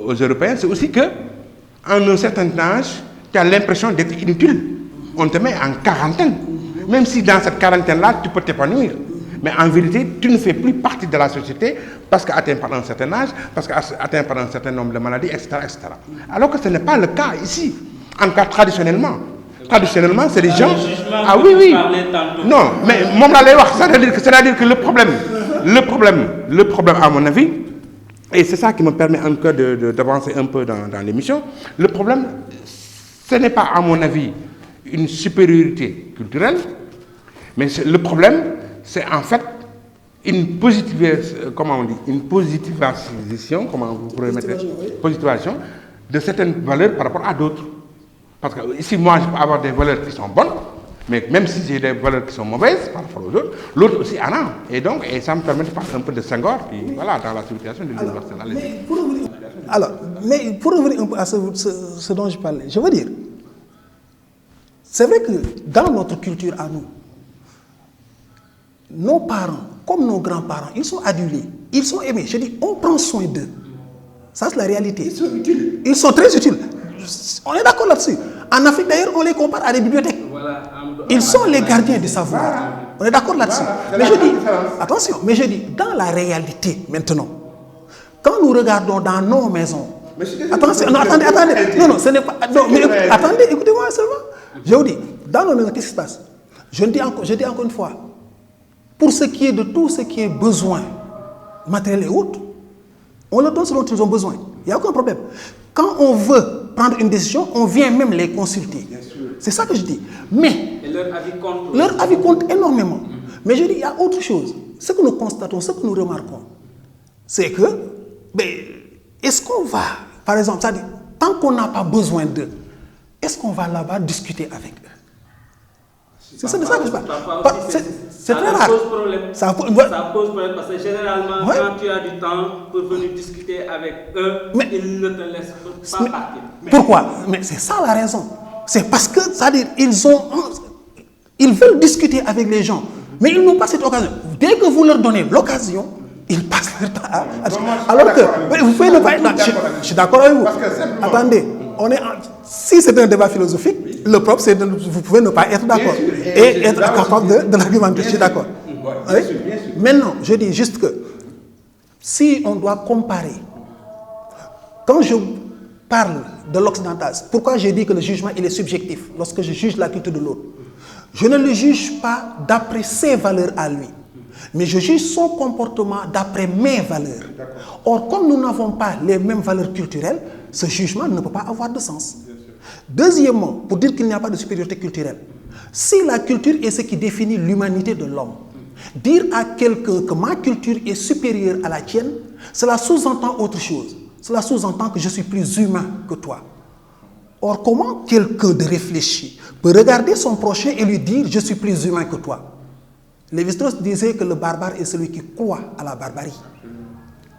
aux Européens, c'est aussi qu'à un certain âge, tu as l'impression d'être inutile. On te met en quarantaine. Même si dans cette quarantaine-là, tu peux t'épanouir. Mais en vérité, tu ne fais plus partie de la société parce qu'atteint par un certain âge, parce qu'atteint par un certain nombre de maladies, etc., etc. Alors que ce n'est pas le cas ici. En tout cas, traditionnellement. Traditionnellement, c'est des gens... Ah oui, oui. Non, mais c'est-à-dire que le problème, à mon avis, et c'est ça qui me permet encore d'avancer un peu dans l'émission, le problème, ce n'est pas, à mon avis, une supériorité culturelle, mais le problème, c'est en fait une positivation, comment vous pourrez mettre, positivation de certaines valeurs par rapport à d'autres. Parce que ici, moi, je peux avoir des valeurs qui sont bonnes, mais même si j'ai des valeurs qui sont mauvaises par rapport aux autres, l'autre aussi en a. Et donc, ça me permet de parler un peu de Senghor, puis voilà, dans la situation de l'université. Mais pour revenir un peu à ce dont je parlais, je veux dire, c'est vrai que dans notre culture à nous, nos parents, comme nos grands-parents, ils sont adulés, ils sont aimés. Je dis, on prend soin d'eux. Ça, c'est la réalité. Ils sont utiles. Ils sont très utiles. On est d'accord là-dessus. En Afrique, d'ailleurs, on les compare à des bibliothèques. Ils sont les gardiens du savoir. On est d'accord là-dessus. Mais je dis, attention, mais je dis, dans la réalité, maintenant, quand nous regardons dans nos maisons, attention, non, attendez, non, ce n'est pas, non, mais attendez, écoutez-moi seulement. Je vous dis, dans nos maisons, qu'est-ce qui se passe? Je dis encore une fois, pour ce qui est de tout ce qui est besoin, matériel et autres, on leur donne ce dont ils ont besoin. Il n'y a aucun problème. Quand on veut prendre une décision, on vient même les consulter. C'est ça que je dis. Mais et leur avis compte. Leur avis compte énormément. Mais je dis, il y a autre chose. Ce que nous constatons, ce que nous remarquons, c'est que, est-ce qu'on va, par exemple, c'est-à-dire, tant qu'on n'a pas besoin d'eux, est-ce qu'on va là-bas discuter avec eux? C'est ça que je parle. C'est très rare. Ça pose problème parce que généralement, quand tu as du temps pour venir discuter avec eux, ils ne te laissent pas partir. Pourquoi? Mais c'est ça la raison. C'est parce que, c'est-à-dire, ils veulent discuter avec les gens, mais ils n'ont pas cette occasion. Dès que vous leur donnez l'occasion, ils passent leur temps à... Alors que, vous pouvez ne pas être... Je suis d'accord avec vous. Attendez, si c'est un débat philosophique, le propre, c'est que vous pouvez ne pas être d'accord et être capable de l'argumenter. Je suis d'accord. Maintenant, je dis juste que si on doit comparer, quand je parle de l'occidentalisme, pourquoi j'ai dit que le jugement il est subjectif lorsque je juge la culture de l'autre? Je ne le juge pas d'après ses valeurs à lui, mais je juge son comportement d'après mes valeurs. Or, comme nous n'avons pas les mêmes valeurs culturelles, ce jugement ne peut pas avoir de sens. Deuxièmement, pour dire qu'il n'y a pas de supériorité culturelle, si la culture est ce qui définit l'humanité de l'homme, dire à quelqu'un que ma culture est supérieure à la tienne, cela sous-entend autre chose. Cela sous-entend que je suis plus humain que toi. Or, comment quelqu'un de réfléchi peut regarder son prochain et lui dire « je suis plus humain que toi » Lévi-Strauss disait que le barbare est celui qui croit à la barbarie.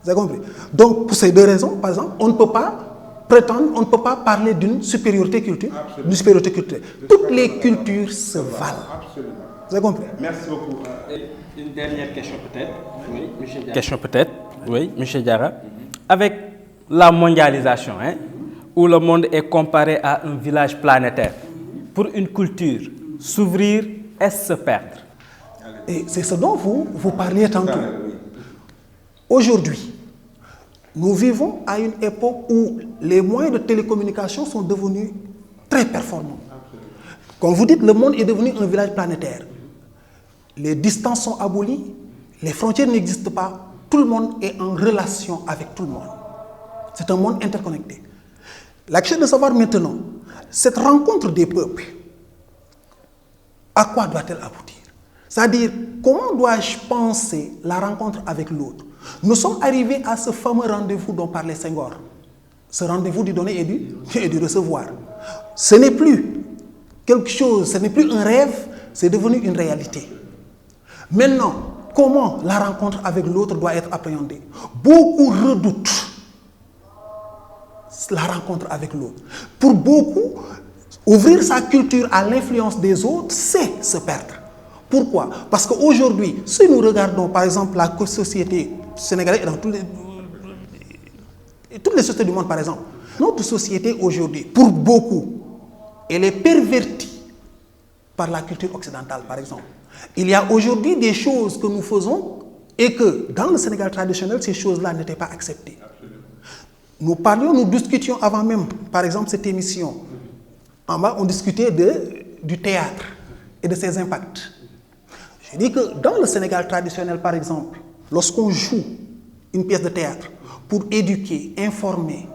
Vous avez compris? Donc, pour ces deux raisons, par exemple, on ne peut pas prétendre, on ne peut pas parler d'une supériorité culturelle. D'une supériorité culturelle. Toutes les cultures se valent. Absolument. Vous avez compris? Merci beaucoup. Une dernière question peut-être. Oui, monsieur Diarra. Question peut-être. Oui, monsieur Diarra. Avec la mondialisation, où le monde est comparé à un village planétaire, pour une culture, s'ouvrir est se perdre. Et c'est ce dont vous parliez tantôt. Aujourd'hui, nous vivons à une époque où les moyens de télécommunication sont devenus très performants. Comme vous dites, le monde est devenu un village planétaire. Les distances sont abolies, les frontières n'existent pas, tout le monde est en relation avec tout le monde. C'est un monde interconnecté. La question de savoir maintenant, cette rencontre des peuples, à quoi doit-elle aboutir? C'est-à-dire, comment dois-je penser la rencontre avec l'autre? Nous sommes arrivés à ce fameux rendez-vous dont parlait Senghor. Ce rendez-vous du donner et du recevoir. Ce n'est plus quelque chose, ce n'est plus un rêve, c'est devenu une réalité. Maintenant, comment la rencontre avec l'autre doit être appréhendée? Beaucoup redoutent la rencontre avec l'autre. Pour beaucoup, ouvrir sa culture à l'influence des autres, c'est se perdre. Pourquoi? Parce qu'aujourd'hui, si nous regardons par exemple la société sénégalaise et dans toutes les sociétés du monde par exemple, notre société aujourd'hui, pour beaucoup, elle est pervertie par la culture occidentale par exemple. Il y a aujourd'hui des choses que nous faisons et que dans le Sénégal traditionnel, ces choses-là n'étaient pas acceptées. Nous discutions avant même, par exemple, cette émission. En bas, on discutait du théâtre et de ses impacts. Je dis que dans le Sénégal traditionnel, par exemple, lorsqu'on joue une pièce de théâtre pour éduquer, informer,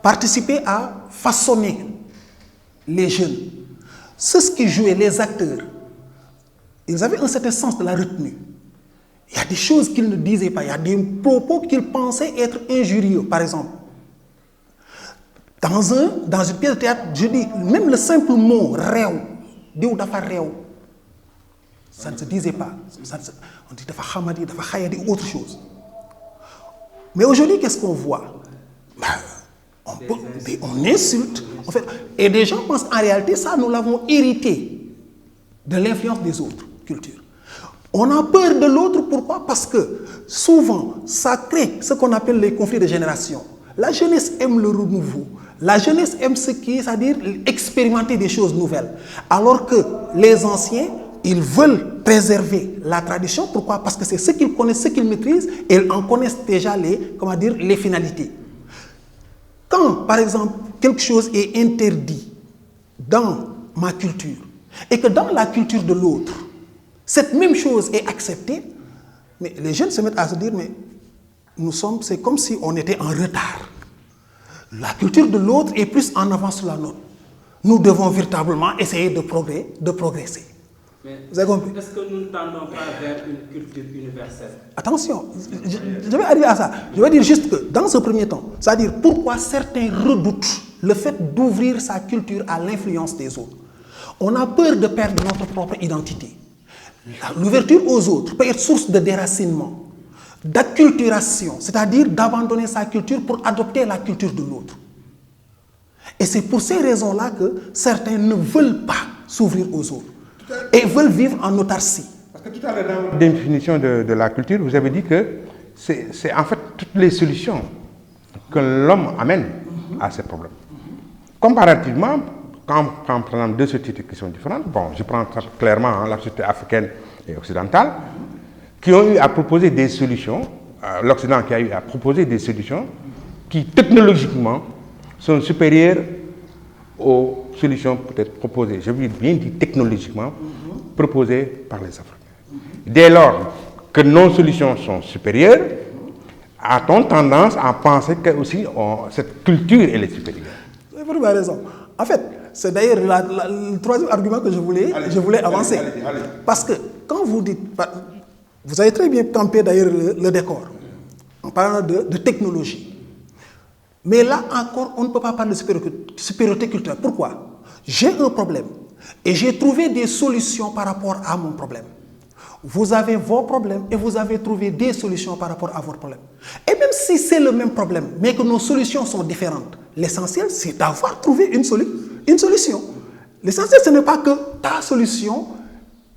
participer à façonner les jeunes, ceux qui jouaient, les acteurs, ils avaient un certain sens de la retenue. Il y a des choses qu'ils ne disaient pas, il y a des propos qu'ils pensaient être injurieux, par exemple. Dans une pièce de théâtre, je dis, même le simple mot « réo », « diou dafa réo », ça ne se disait pas. On dit « dafa khamadi »,« dafa khayadi » ou autre chose. Mais aujourd'hui, qu'est-ce qu'on voit? On insulte, en fait. Et des gens pensent en réalité, ça, nous l'avons hérité de l'influence des autres cultures. On a peur de l'autre, pourquoi? Parce que souvent, ça crée ce qu'on appelle les conflits de génération. La jeunesse aime le renouveau. La jeunesse aime ce qui est, c'est-à-dire expérimenter des choses nouvelles. Alors que les anciens, ils veulent préserver la tradition. Pourquoi? Parce que c'est ce qu'ils connaissent, ce qu'ils maîtrisent, et ils en connaissent déjà les finalités. Quand, par exemple, quelque chose est interdit dans ma culture, et que dans la culture de l'autre, cette même chose est acceptée, mais les jeunes se mettent à se dire, mais c'est comme si on était en retard. La culture de l'autre est plus en avance sur la nôtre. Nous devons véritablement essayer de progresser. Mais vous avez compris? Est-ce que nous ne tendons pas vers une culture universelle? Attention, je vais arriver à ça. Je vais dire juste que dans ce premier temps, c'est-à-dire pourquoi certains redoutent le fait d'ouvrir sa culture à l'influence des autres. On a peur de perdre notre propre identité. L'ouverture aux autres peut être source de déracinement, d'acculturation, c'est-à-dire d'abandonner sa culture pour adopter la culture de l'autre. Et c'est pour ces raisons-là que certains ne veulent pas s'ouvrir aux autres et veulent vivre en autarcie. Parce que tout à l'heure, dans votre définition de la culture, vous avez dit que c'est en fait toutes les solutions que l'homme amène à ces problèmes. Comparativement, quand on prend par exemple deux sociétés qui sont différentes, bon, je prends clairement la société africaine et occidentale, qui ont eu à proposer des solutions, l'Occident qui a eu à proposer des solutions qui technologiquement sont supérieures aux solutions peut-être proposées, je veux bien dire technologiquement, proposées par les Africains. Dès lors que nos solutions sont supérieures, a-t-on tendance à penser que aussi cette culture elle est supérieure? Vous avez raison. En fait, c'est d'ailleurs le troisième argument que je voulais avancer. Allez. Parce que quand vous dites, vous avez très bien campé d'ailleurs le décor, en parlant de technologie. Mais là encore, on ne peut pas parler de supériorité culturelle. Pourquoi? J'ai un problème et j'ai trouvé des solutions par rapport à mon problème. Vous avez vos problèmes et vous avez trouvé des solutions par rapport à vos problèmes. Et même si c'est le même problème, mais que nos solutions sont différentes, l'essentiel, c'est d'avoir trouvé une solution. L'essentiel, ce n'est pas que ta solution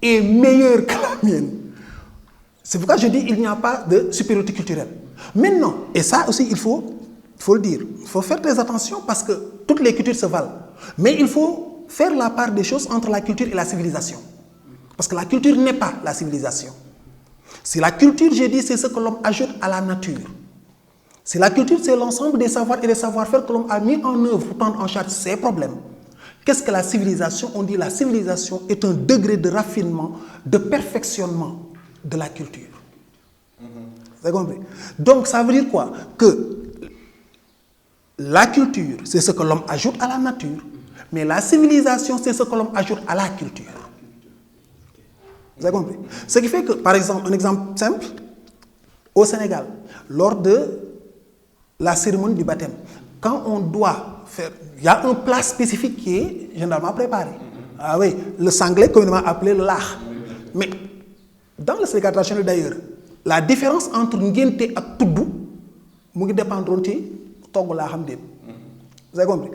est meilleure que la mienne. C'est pourquoi je dis qu'il n'y a pas de supériorité culturelle. Maintenant, et ça aussi, il faut le dire, il faut faire très attention parce que toutes les cultures se valent. Mais il faut faire la part des choses entre la culture et la civilisation. Parce que la culture n'est pas la civilisation. Si la culture, j'ai dit, c'est ce que l'homme ajoute à la nature. Si la culture, c'est l'ensemble des savoirs et des savoir-faire que l'homme a mis en œuvre pour prendre en charge ses problèmes. Qu'est-ce que la civilisation? On dit la civilisation est un degré de raffinement, de perfectionnement de la culture. Vous avez compris? Donc, ça veut dire quoi? Que la culture, c'est ce que l'homme ajoute à la nature, mais la civilisation, c'est ce que l'homme ajoute à la culture. Vous avez compris? Ce qui fait que, par exemple, un exemple simple, au Sénégal, lors de la cérémonie du baptême, quand on doit faire, il y a un plat spécifique qui est généralement préparé. Ah oui, le sanglé communément appelé le lard. Mais dans le Sénégal traditionnel d'ailleurs, la différence entre ngénte et toudou, mu dépendre de togg la xam. Vous avez compris?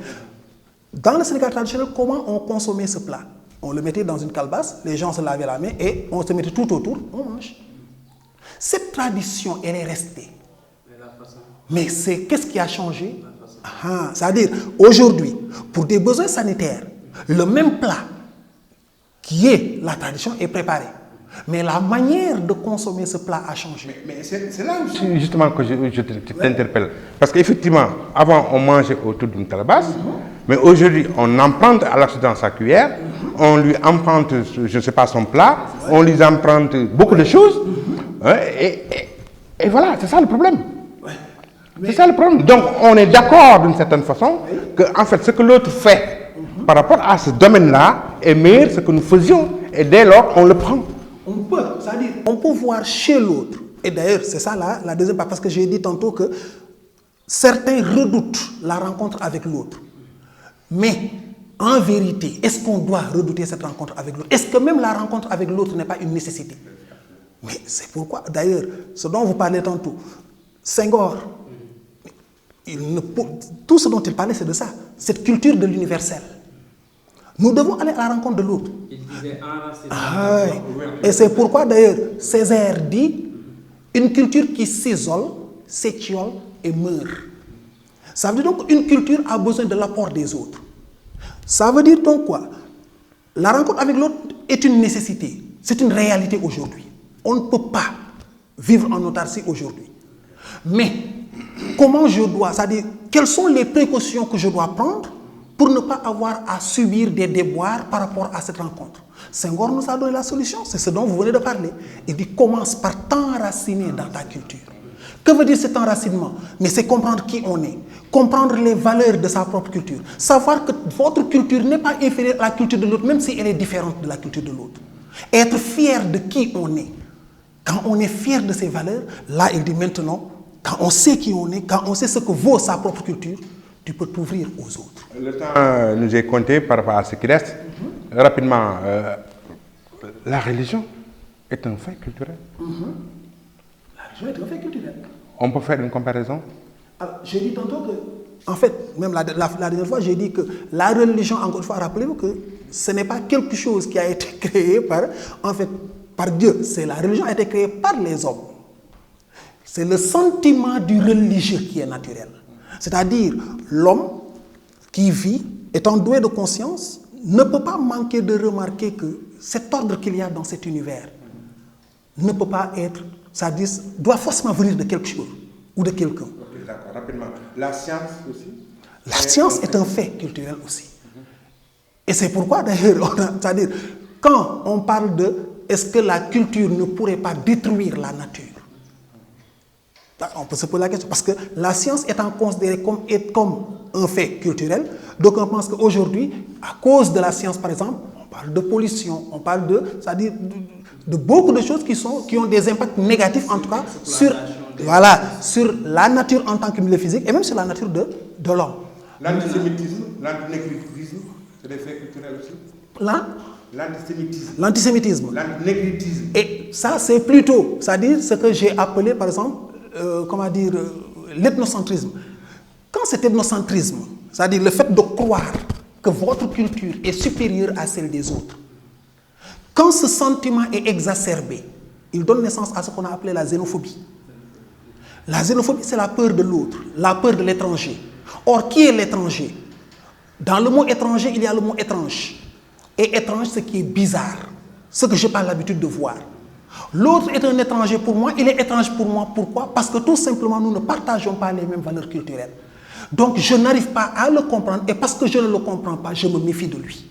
Dans le Sénégal traditionnel, comment on consommait ce plat? On le mettait dans une calebasse, les gens se lavaient la main et on se mettait tout autour, on mange. Cette tradition, elle est restée. Mais qu'est-ce qui a changé? C'est-à-dire, aujourd'hui, pour des besoins sanitaires, le même plat qui est la tradition est préparé. Mais la manière de consommer ce plat a changé. Mais c'est là justement que je t'interpelle. Parce qu'effectivement, avant, on mangeait autour d'une calebasse, mais aujourd'hui, on emprunte à l'Occident sa cuillère, on lui emprunte, je ne sais pas, son plat, on lui emprunte beaucoup de choses, et voilà, c'est ça le problème. C'est ça le problème. Donc, on est d'accord d'une certaine façon que, en fait, ce que l'autre fait par rapport à ce domaine-là est meilleur que ce que nous faisions, et dès lors, on le prend. On peut voir chez l'autre, et d'ailleurs, c'est ça la deuxième part, parce que j'ai dit tantôt que certains redoutent la rencontre avec l'autre. Mais, en vérité, est-ce qu'on doit redouter cette rencontre avec l'autre? Est-ce que même la rencontre avec l'autre n'est pas une nécessité? Mais c'est pourquoi, d'ailleurs, ce dont vous parlez tantôt, Senghor, tout ce dont il parlait, c'est de ça, cette culture de l'universel. Nous devons aller à la rencontre de l'autre. Il disait enracinement. Et c'est pourquoi, d'ailleurs, Césaire dit une culture qui s'isole, s'étiole et meurt. Ça veut dire donc qu'une culture a besoin de l'apport des autres. Ça veut dire donc quoi? La rencontre avec l'autre est une nécessité. C'est une réalité aujourd'hui. On ne peut pas vivre en autarcie aujourd'hui. Mais comment je dois, c'est-à-dire quelles sont les précautions que je dois prendre pour ne pas avoir à subir des déboires par rapport à cette rencontre? Senghor nous a donné la solution, c'est ce dont vous venez de parler. Il dit commence par t'enraciner dans ta culture. Que veut dire cet enracinement? Mais c'est comprendre qui on est, comprendre les valeurs de sa propre culture, savoir que votre culture n'est pas inférieure à la culture de l'autre, même si elle est différente de la culture de l'autre. Être fier de qui on est. Quand on est fier de ses valeurs, là il dit maintenant, quand on sait qui on est, quand on sait ce que vaut sa propre culture, tu peux t'ouvrir aux autres. Le temps nous est compté par rapport à ce qui reste. Rapidement, la religion est un fait culturel. La religion est un fait culturel. On peut faire une comparaison? Alors, j'ai dit tantôt que, en fait, même la dernière fois, j'ai dit que la religion, encore une fois, rappelez-vous que ce n'est pas quelque chose qui a été créé par Dieu. C'est la religion a été créée par les hommes. C'est le sentiment du religieux qui est naturel. C'est-à-dire, l'homme qui vit, étant doué de conscience, ne peut pas manquer de remarquer que cet ordre qu'il y a dans cet univers ne peut pas être, c'est-à-dire, doit forcément venir de quelque chose ou de quelqu'un. Ok, d'accord, rapidement. La science aussi? La science est un fait culturel aussi. Et c'est pourquoi, d'ailleurs, c'est-à-dire, quand on parle de est-ce que la culture ne pourrait pas détruire la nature? On peut se poser la question, parce que la science étant considérée comme un fait culturel, donc on pense qu'aujourd'hui, à cause de la science par exemple, on parle de pollution, on parle c'est-à-dire de beaucoup de choses qui ont des impacts négatifs en tout cas sur la nature en tant que milieu physique et même sur la nature de l'homme. L'antisémitisme, l'antinégritisme, c'est des faits culturels aussi? L'antisémitisme. L'antisémitisme. L'antinégritisme. Et ça, c'est plutôt, c'est-à-dire ce que j'ai appelé, par exemple, l'ethnocentrisme. Quand cet ethnocentrisme, c'est-à-dire le fait de croire que votre culture est supérieure à celle des autres, quand ce sentiment est exacerbé, il donne naissance à ce qu'on a appelé la xénophobie. La xénophobie, c'est la peur de l'autre, la peur de l'étranger. Or, qui est l'étranger? Dans le mot étranger, il y a le mot étrange. Et étrange, ce qui est bizarre, ce que je n'ai pas l'habitude de voir. L'autre est un étranger pour moi, il est étrange pour moi. Pourquoi? Parce que tout simplement, nous ne partageons pas les mêmes valeurs culturelles. Donc, je n'arrive pas à le comprendre, et parce que je ne le comprends pas, je me méfie de lui.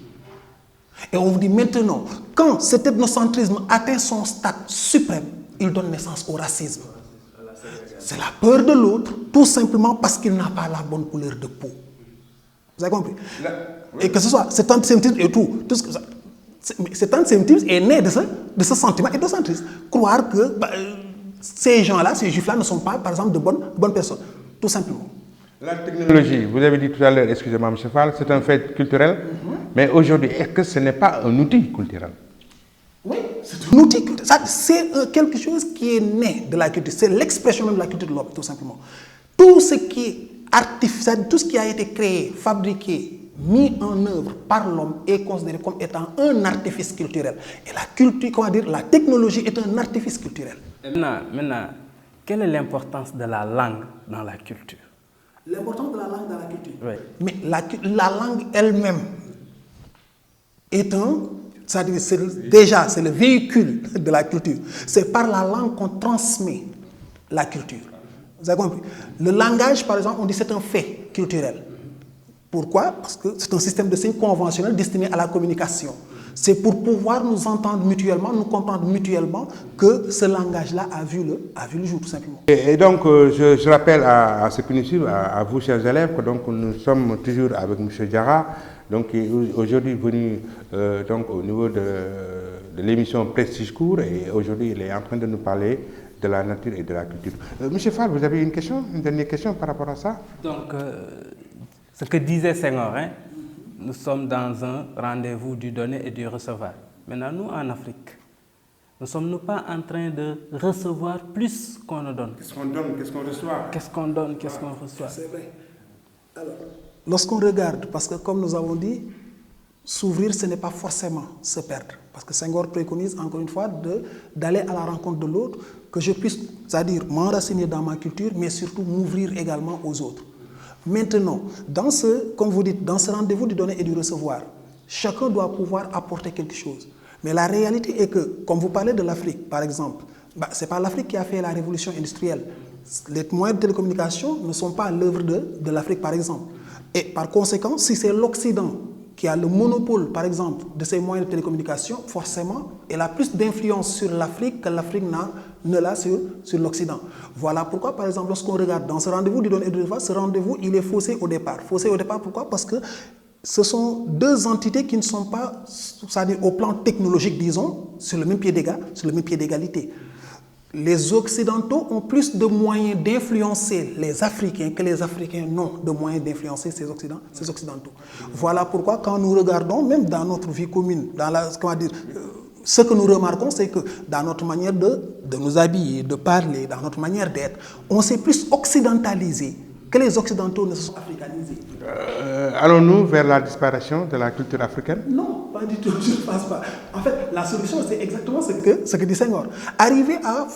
Et on vous dit maintenant, quand cet ethnocentrisme atteint son stade suprême, il donne naissance au racisme. C'est la peur de l'autre, tout simplement parce qu'il n'a pas la bonne couleur de peau. Vous avez compris? Et que ce soit cet antisémitisme et tout cet antisémitisme est né de ce sentiment ethnocentrisme. Croire que ces gens-là, ces juifs-là ne sont pas, par exemple, de bonnes personnes. Tout simplement. La technologie, vous avez dit tout à l'heure, excusez-moi M. Fall, c'est un fait culturel, mais aujourd'hui, est-ce que ce n'est pas un outil culturel? Oui, c'est un outil culturel. C'est quelque chose qui est né de la culture. C'est l'expression même de la culture de l'homme, tout simplement. Tout ce qui est artificiel, tout ce qui a été créé, fabriqué, mis en œuvre par l'homme est considéré comme étant un artifice culturel. Et la culture, la technologie est un artifice culturel. Maintenant, quelle est l'importance de la langue dans la culture? L'importance de la langue dans la culture. Oui. Mais la langue elle-même est c'est le véhicule de la culture. C'est par la langue qu'on transmet la culture. Vous avez compris? Le langage, par exemple, on dit c'est un fait culturel. Pourquoi? Parce que c'est un système de signes conventionnel destiné à la communication. C'est pour pouvoir nous entendre mutuellement, nous comprendre mutuellement que ce langage-là a vu le jour, tout simplement. Et donc, je rappelle à ceux qui nous suivent, à vous, chers élèves, que donc, nous sommes toujours avec M. Diarra, donc, qui est aujourd'hui venu donc, au niveau de l'émission Prestige Court, et aujourd'hui, il est en train de nous parler de la nature et de la culture. M. Fall, vous avez une dernière question par rapport à ça? Donc, ce que disait Senghor, nous sommes dans un rendez-vous du donner et du recevoir. Maintenant, nous, en Afrique, ne sommes-nous pas en train de recevoir plus qu'on ne donne? Qu'est-ce qu'on donne? Qu'est-ce qu'on reçoit? Qu'est-ce qu'on donne? Qu'est-ce qu'on reçoit? C'est vrai. Alors, lorsqu'on regarde, parce que comme nous avons dit, s'ouvrir, ce n'est pas forcément se perdre. Parce que Senghor préconise, encore une fois, d'aller à la rencontre de l'autre, que je puisse, c'est-à-dire m'enraciner dans ma culture, mais surtout m'ouvrir également aux autres. Maintenant, comme vous dites, dans ce rendez-vous du donner et du recevoir, chacun doit pouvoir apporter quelque chose. Mais la réalité est que, comme vous parlez de l'Afrique, par exemple, ce n'est pas l'Afrique qui a fait la révolution industrielle. Les moyens de télécommunication ne sont pas l'œuvre de l'Afrique, par exemple. Et par conséquent, si c'est l'Occident qui a le monopole, par exemple, de ces moyens de télécommunication, forcément, elle a plus d'influence sur l'Afrique que l'Afrique ne l'a sur l'Occident. Voilà pourquoi, par exemple, lorsqu'on regarde dans ce rendez-vous du donner et du recevoir, ce rendez-vous, il est faussé au départ. Faussé au départ, pourquoi? Parce que ce sont deux entités qui ne sont pas, c'est-à-dire au plan technologique, disons, sur le même pied d'égalité. Les Occidentaux ont plus de moyens d'influencer les Africains que les Africains n'ont de moyens d'influencer ces Occidentaux. Voilà pourquoi, quand nous regardons, même dans notre vie commune, ce que nous remarquons, c'est que dans notre manière de nous habiller, de parler, dans notre manière d'être, on s'est plus occidentalisé que les Occidentaux ne se sont africanisés. Allons-nous vers la disparition de la culture africaine? Non, pas du tout, je ne pense pas. En fait, la solution, c'est exactement ce que dit Senghor. Arriver à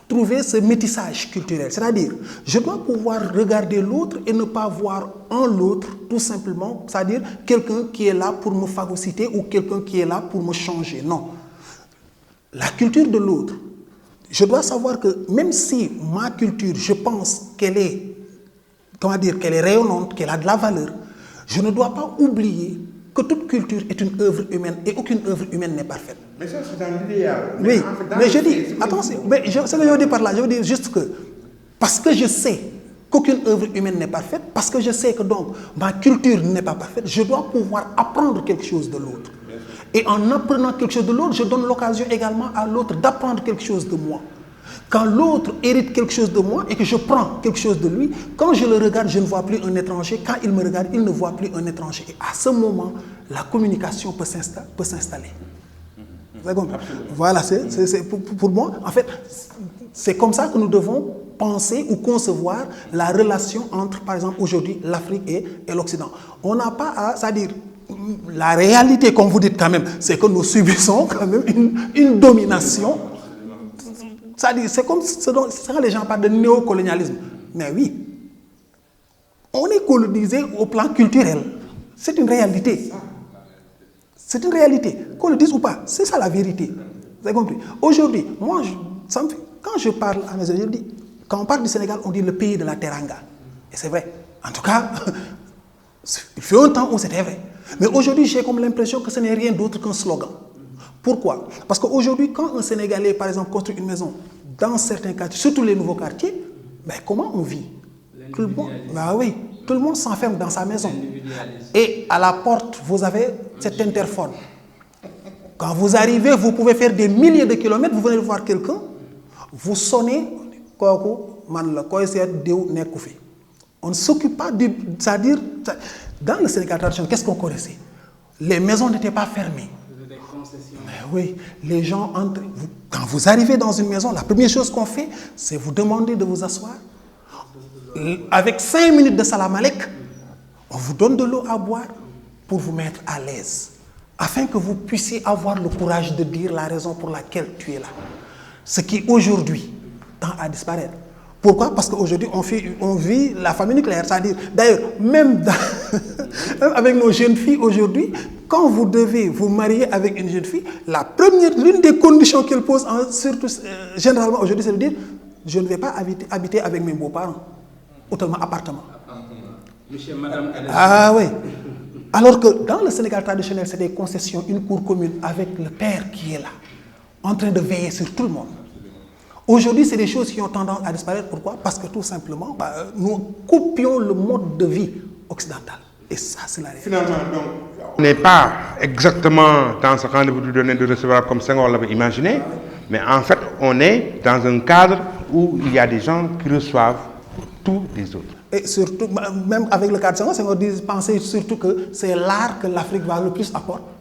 trouver ce métissage culturel, c'est-à-dire, je dois pouvoir regarder l'autre et ne pas voir en l'autre, tout simplement, c'est-à-dire quelqu'un qui est là pour me phagocyter ou quelqu'un qui est là pour me changer. Non. La culture de l'autre, je dois savoir que même si ma culture, je pense qu'elle est rayonnante, qu'elle a de la valeur, je ne dois pas oublier que toute culture est une œuvre humaine et aucune œuvre humaine n'est parfaite. Mais ça, c'est dans l'idéal. Oui, mais je dis, attention, ce que je veux dire par là, je veux dire juste que, parce que je sais qu'aucune œuvre humaine n'est parfaite, parce que je sais que donc ma culture n'est pas parfaite, je dois pouvoir apprendre quelque chose de l'autre. Et en apprenant quelque chose de l'autre, je donne l'occasion également à l'autre d'apprendre quelque chose de moi. Quand l'autre hérite quelque chose de moi et que je prends quelque chose de lui, quand je le regarde, je ne vois plus un étranger. Quand il me regarde, il ne voit plus un étranger. Et à ce moment, la communication peut s'installer. Vous avez compris? Voilà, pour moi, en fait, c'est comme ça que nous devons penser ou concevoir la relation entre, par exemple, aujourd'hui, l'Afrique et l'Occident. On n'a pas à, c'est-à-dire, la réalité, comme vous dites quand même, c'est que nous subissons quand même une domination. C'est-à-dire, c'est comme quand les gens parlent de néocolonialisme. Mais oui, on est colonisé au plan culturel. C'est une réalité. C'est une réalité. Qu'on le dise ou pas, c'est ça la vérité. Vous avez compris? Aujourd'hui, moi, quand je parle à mes amis, je dis, quand on parle du Sénégal, on dit le pays de la teranga. Et c'est vrai. En tout cas, il fait un temps où c'était vrai. Mais aujourd'hui, j'ai comme l'impression que ce n'est rien d'autre qu'un slogan. Pourquoi? Parce qu'aujourd'hui, quand un Sénégalais, par exemple, construit une maison dans certains quartiers, surtout les nouveaux quartiers, ben, comment on vit? Tout le monde, ben oui, tout le monde s'enferme dans sa maison. Et à la porte, vous avez cet interphone. Quand vous arrivez, vous pouvez faire des milliers de kilomètres, vous venez voir quelqu'un, vous sonnez, on ne s'occupe pas de... C'est-à-dire, dans le Sénégal traditionnel, qu'est-ce qu'on connaissait? Les maisons n'étaient pas fermées. Mais oui, les gens entrent. Quand vous arrivez dans une maison, la première chose qu'on fait, c'est vous demander de vous asseoir. Avec 5 minutes de salam alek, on vous donne de l'eau à boire pour vous mettre à l'aise, afin que vous puissiez avoir le courage de dire la raison pour laquelle tu es là. Ce qui aujourd'hui tend à disparaître. Pourquoi? Parce qu'aujourd'hui, on vit la famille nucléaire. C'est-à-dire, d'ailleurs, même avec nos jeunes filles aujourd'hui, quand vous devez vous marier avec une jeune fille, l'une des conditions qu'elle pose, surtout généralement aujourd'hui, c'est de dire, je ne vais pas habiter avec mes beaux-parents, autrement appartement. Monsieur, madame, ah oui. Alors que dans le Sénégal traditionnel, c'est des concessions, une cour commune avec le père qui est là, en train de veiller sur tout le monde. Aujourd'hui, c'est des choses qui ont tendance à disparaître. Pourquoi? Parce que tout simplement, nous copions le mode de vie occidental. Et ça, c'est la réalité. Finalement, donc, on n'est pas exactement dans ce rendez-vous de donner de recevoir comme Senghor l'avait imaginé, mais en fait, on est dans un cadre où il y a des gens qui reçoivent tous les autres. Et surtout, même avec le cadre Senghor, Senghor pensait surtout que c'est l'art que l'Afrique va le plus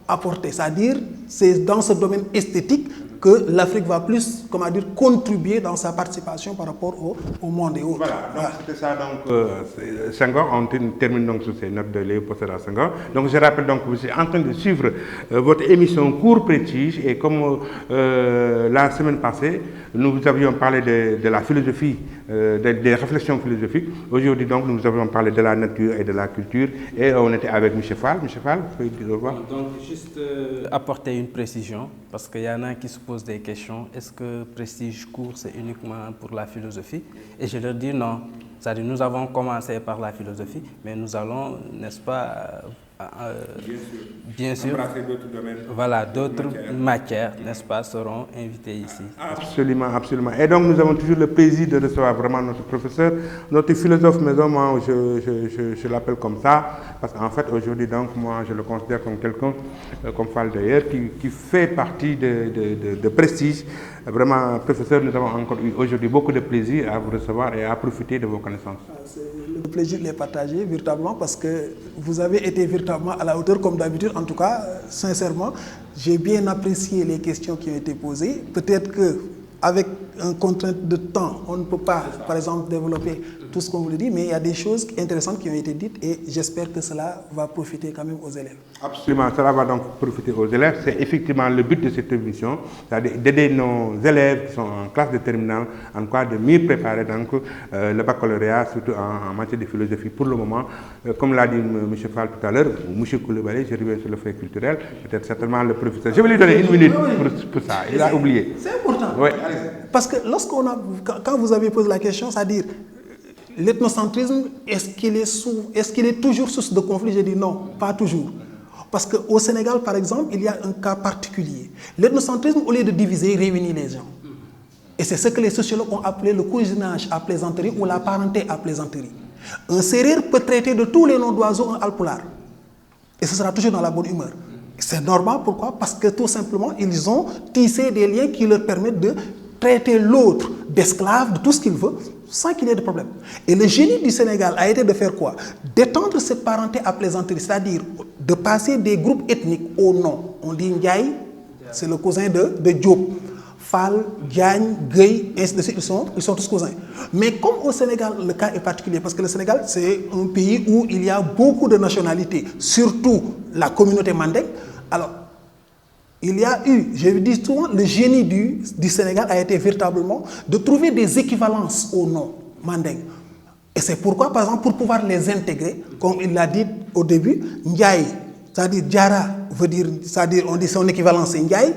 apporter. C'est-à-dire, c'est dans ce domaine esthétique que l'Afrique va plus, comment dire, contribuer dans sa participation par rapport au monde et autres. Voilà, donc c'était ça. Donc, Senghor, on termine donc sur ces notes de Léopold Sédar Senghor. Donc je rappelle donc que vous êtes en train de suivre votre émission Cours Prestige et comme la semaine passée, nous vous avions parlé de la philosophie, des réflexions philosophiques. Aujourd'hui donc, nous avions parlé de la nature et de la culture et on était avec M. Fall. M. Fall, vous pouvez dire au revoir. Donc juste apporter une précision parce qu'il y en a qui se posent des questions. Est-ce que Prestige Cours, c'est uniquement pour la philosophie? Et je leur dis non. C'est-à-dire, nous avons commencé par la philosophie, mais nous allons, n'est-ce pas, bien sûr, d'autres domaines. Voilà, d'autres matières, n'est-ce pas, seront invitées ici. Absolument, absolument. Et donc, nous avons toujours le plaisir de recevoir vraiment notre professeur, notre philosophe maison, moi, je l'appelle comme ça, parce qu'en fait, aujourd'hui, donc, moi, je le considère comme quelqu'un, comme Fall d'ailleurs, qui fait partie de Prestige. Vraiment, professeur, nous avons encore eu aujourd'hui beaucoup de plaisir à vous recevoir et à profiter de vos connaissances. Le plaisir de les partager véritablement parce que vous avez été véritablement à la hauteur comme d'habitude. En tout cas, sincèrement, j'ai bien apprécié les questions qui ont été posées. Peut-être qu'avec une contrainte de temps, on ne peut pas, par exemple, développer tout ce qu'on vous le dit, mais il y a des choses intéressantes qui ont été dites et j'espère que cela va profiter quand même aux élèves. Absolument, cela va donc profiter aux élèves. C'est effectivement le but de cette émission, c'est-à-dire d'aider nos élèves qui sont en classe de terminale, en quoi de mieux préparer donc, le baccalauréat, surtout en matière de philosophie. Pour le moment, comme l'a dit M. Fall tout à l'heure, ou M. Koulibaly, je reviens sur le fait culturel, peut-être certainement le professeur. Je vais lui donner 1 minute pour ça, il a oublié. C'est important. Oui. Parce que quand vous avez posé la question, c'est-à-dire, l'ethnocentrisme, est-ce qu'il est toujours source de conflit? J'ai dit non, pas toujours. Parce qu'au Sénégal, par exemple, il y a un cas particulier. L'ethnocentrisme, au lieu de diviser, réunit les gens. Et c'est ce que les sociologues ont appelé le cousinage à plaisanterie ou la parenté à plaisanterie. Un Sérère peut traiter de tous les noms d'oiseaux un Alpulaar. Et ce sera toujours dans la bonne humeur. C'est normal, pourquoi? Parce que tout simplement, ils ont tissé des liens qui leur permettent de traiter l'autre d'esclave, de tout ce qu'il veut, sans qu'il y ait de problème. Et le génie du Sénégal a été de faire quoi? D'étendre cette parenté à plaisanterie, c'est-à-dire de passer des groupes ethniques au nom. On dit Ndiaye, c'est le cousin de Diop. Fall, Diagne, Gueye, ainsi de suite, ils sont tous cousins. Mais comme au Sénégal, le cas est particulier, parce que le Sénégal, c'est un pays où il y a beaucoup de nationalités, surtout la communauté mandingue. Alors, il y a eu, je dis souvent, le génie du Sénégal a été véritablement de trouver des équivalences au nom mandingue. Et c'est pourquoi, par exemple, pour pouvoir les intégrer, comme il l'a dit au début, Ndiaye, c'est-à-dire Diara, veut dire, c'est-à-dire, on dit son équivalent c'est Ndiaye,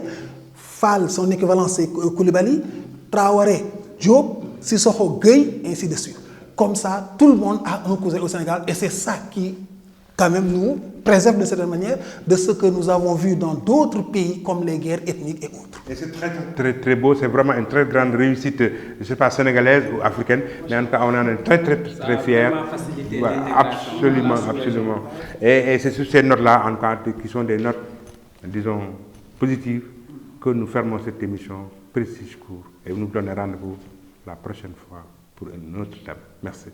Fall, son équivalent c'est Koulibaly, Traoré, Diop, Sissoko, Gueye, ainsi de suite. Comme ça, tout le monde a un cousin au Sénégal et c'est ça qui, quand même, nous préserve de certaine manière de ce que nous avons vu dans d'autres pays comme les guerres ethniques et autres. Et c'est très beau, c'est vraiment une très grande réussite, je ne sais pas sénégalaise ou africaine, mais en tout cas on en est très fiers. Voilà, absolument. Et c'est sur ces notes-là, en tout cas, qui sont des notes, disons, positives, que nous fermons cette émission Prestige Court et nous donnons rendez-vous la prochaine fois pour un autre thème. Merci.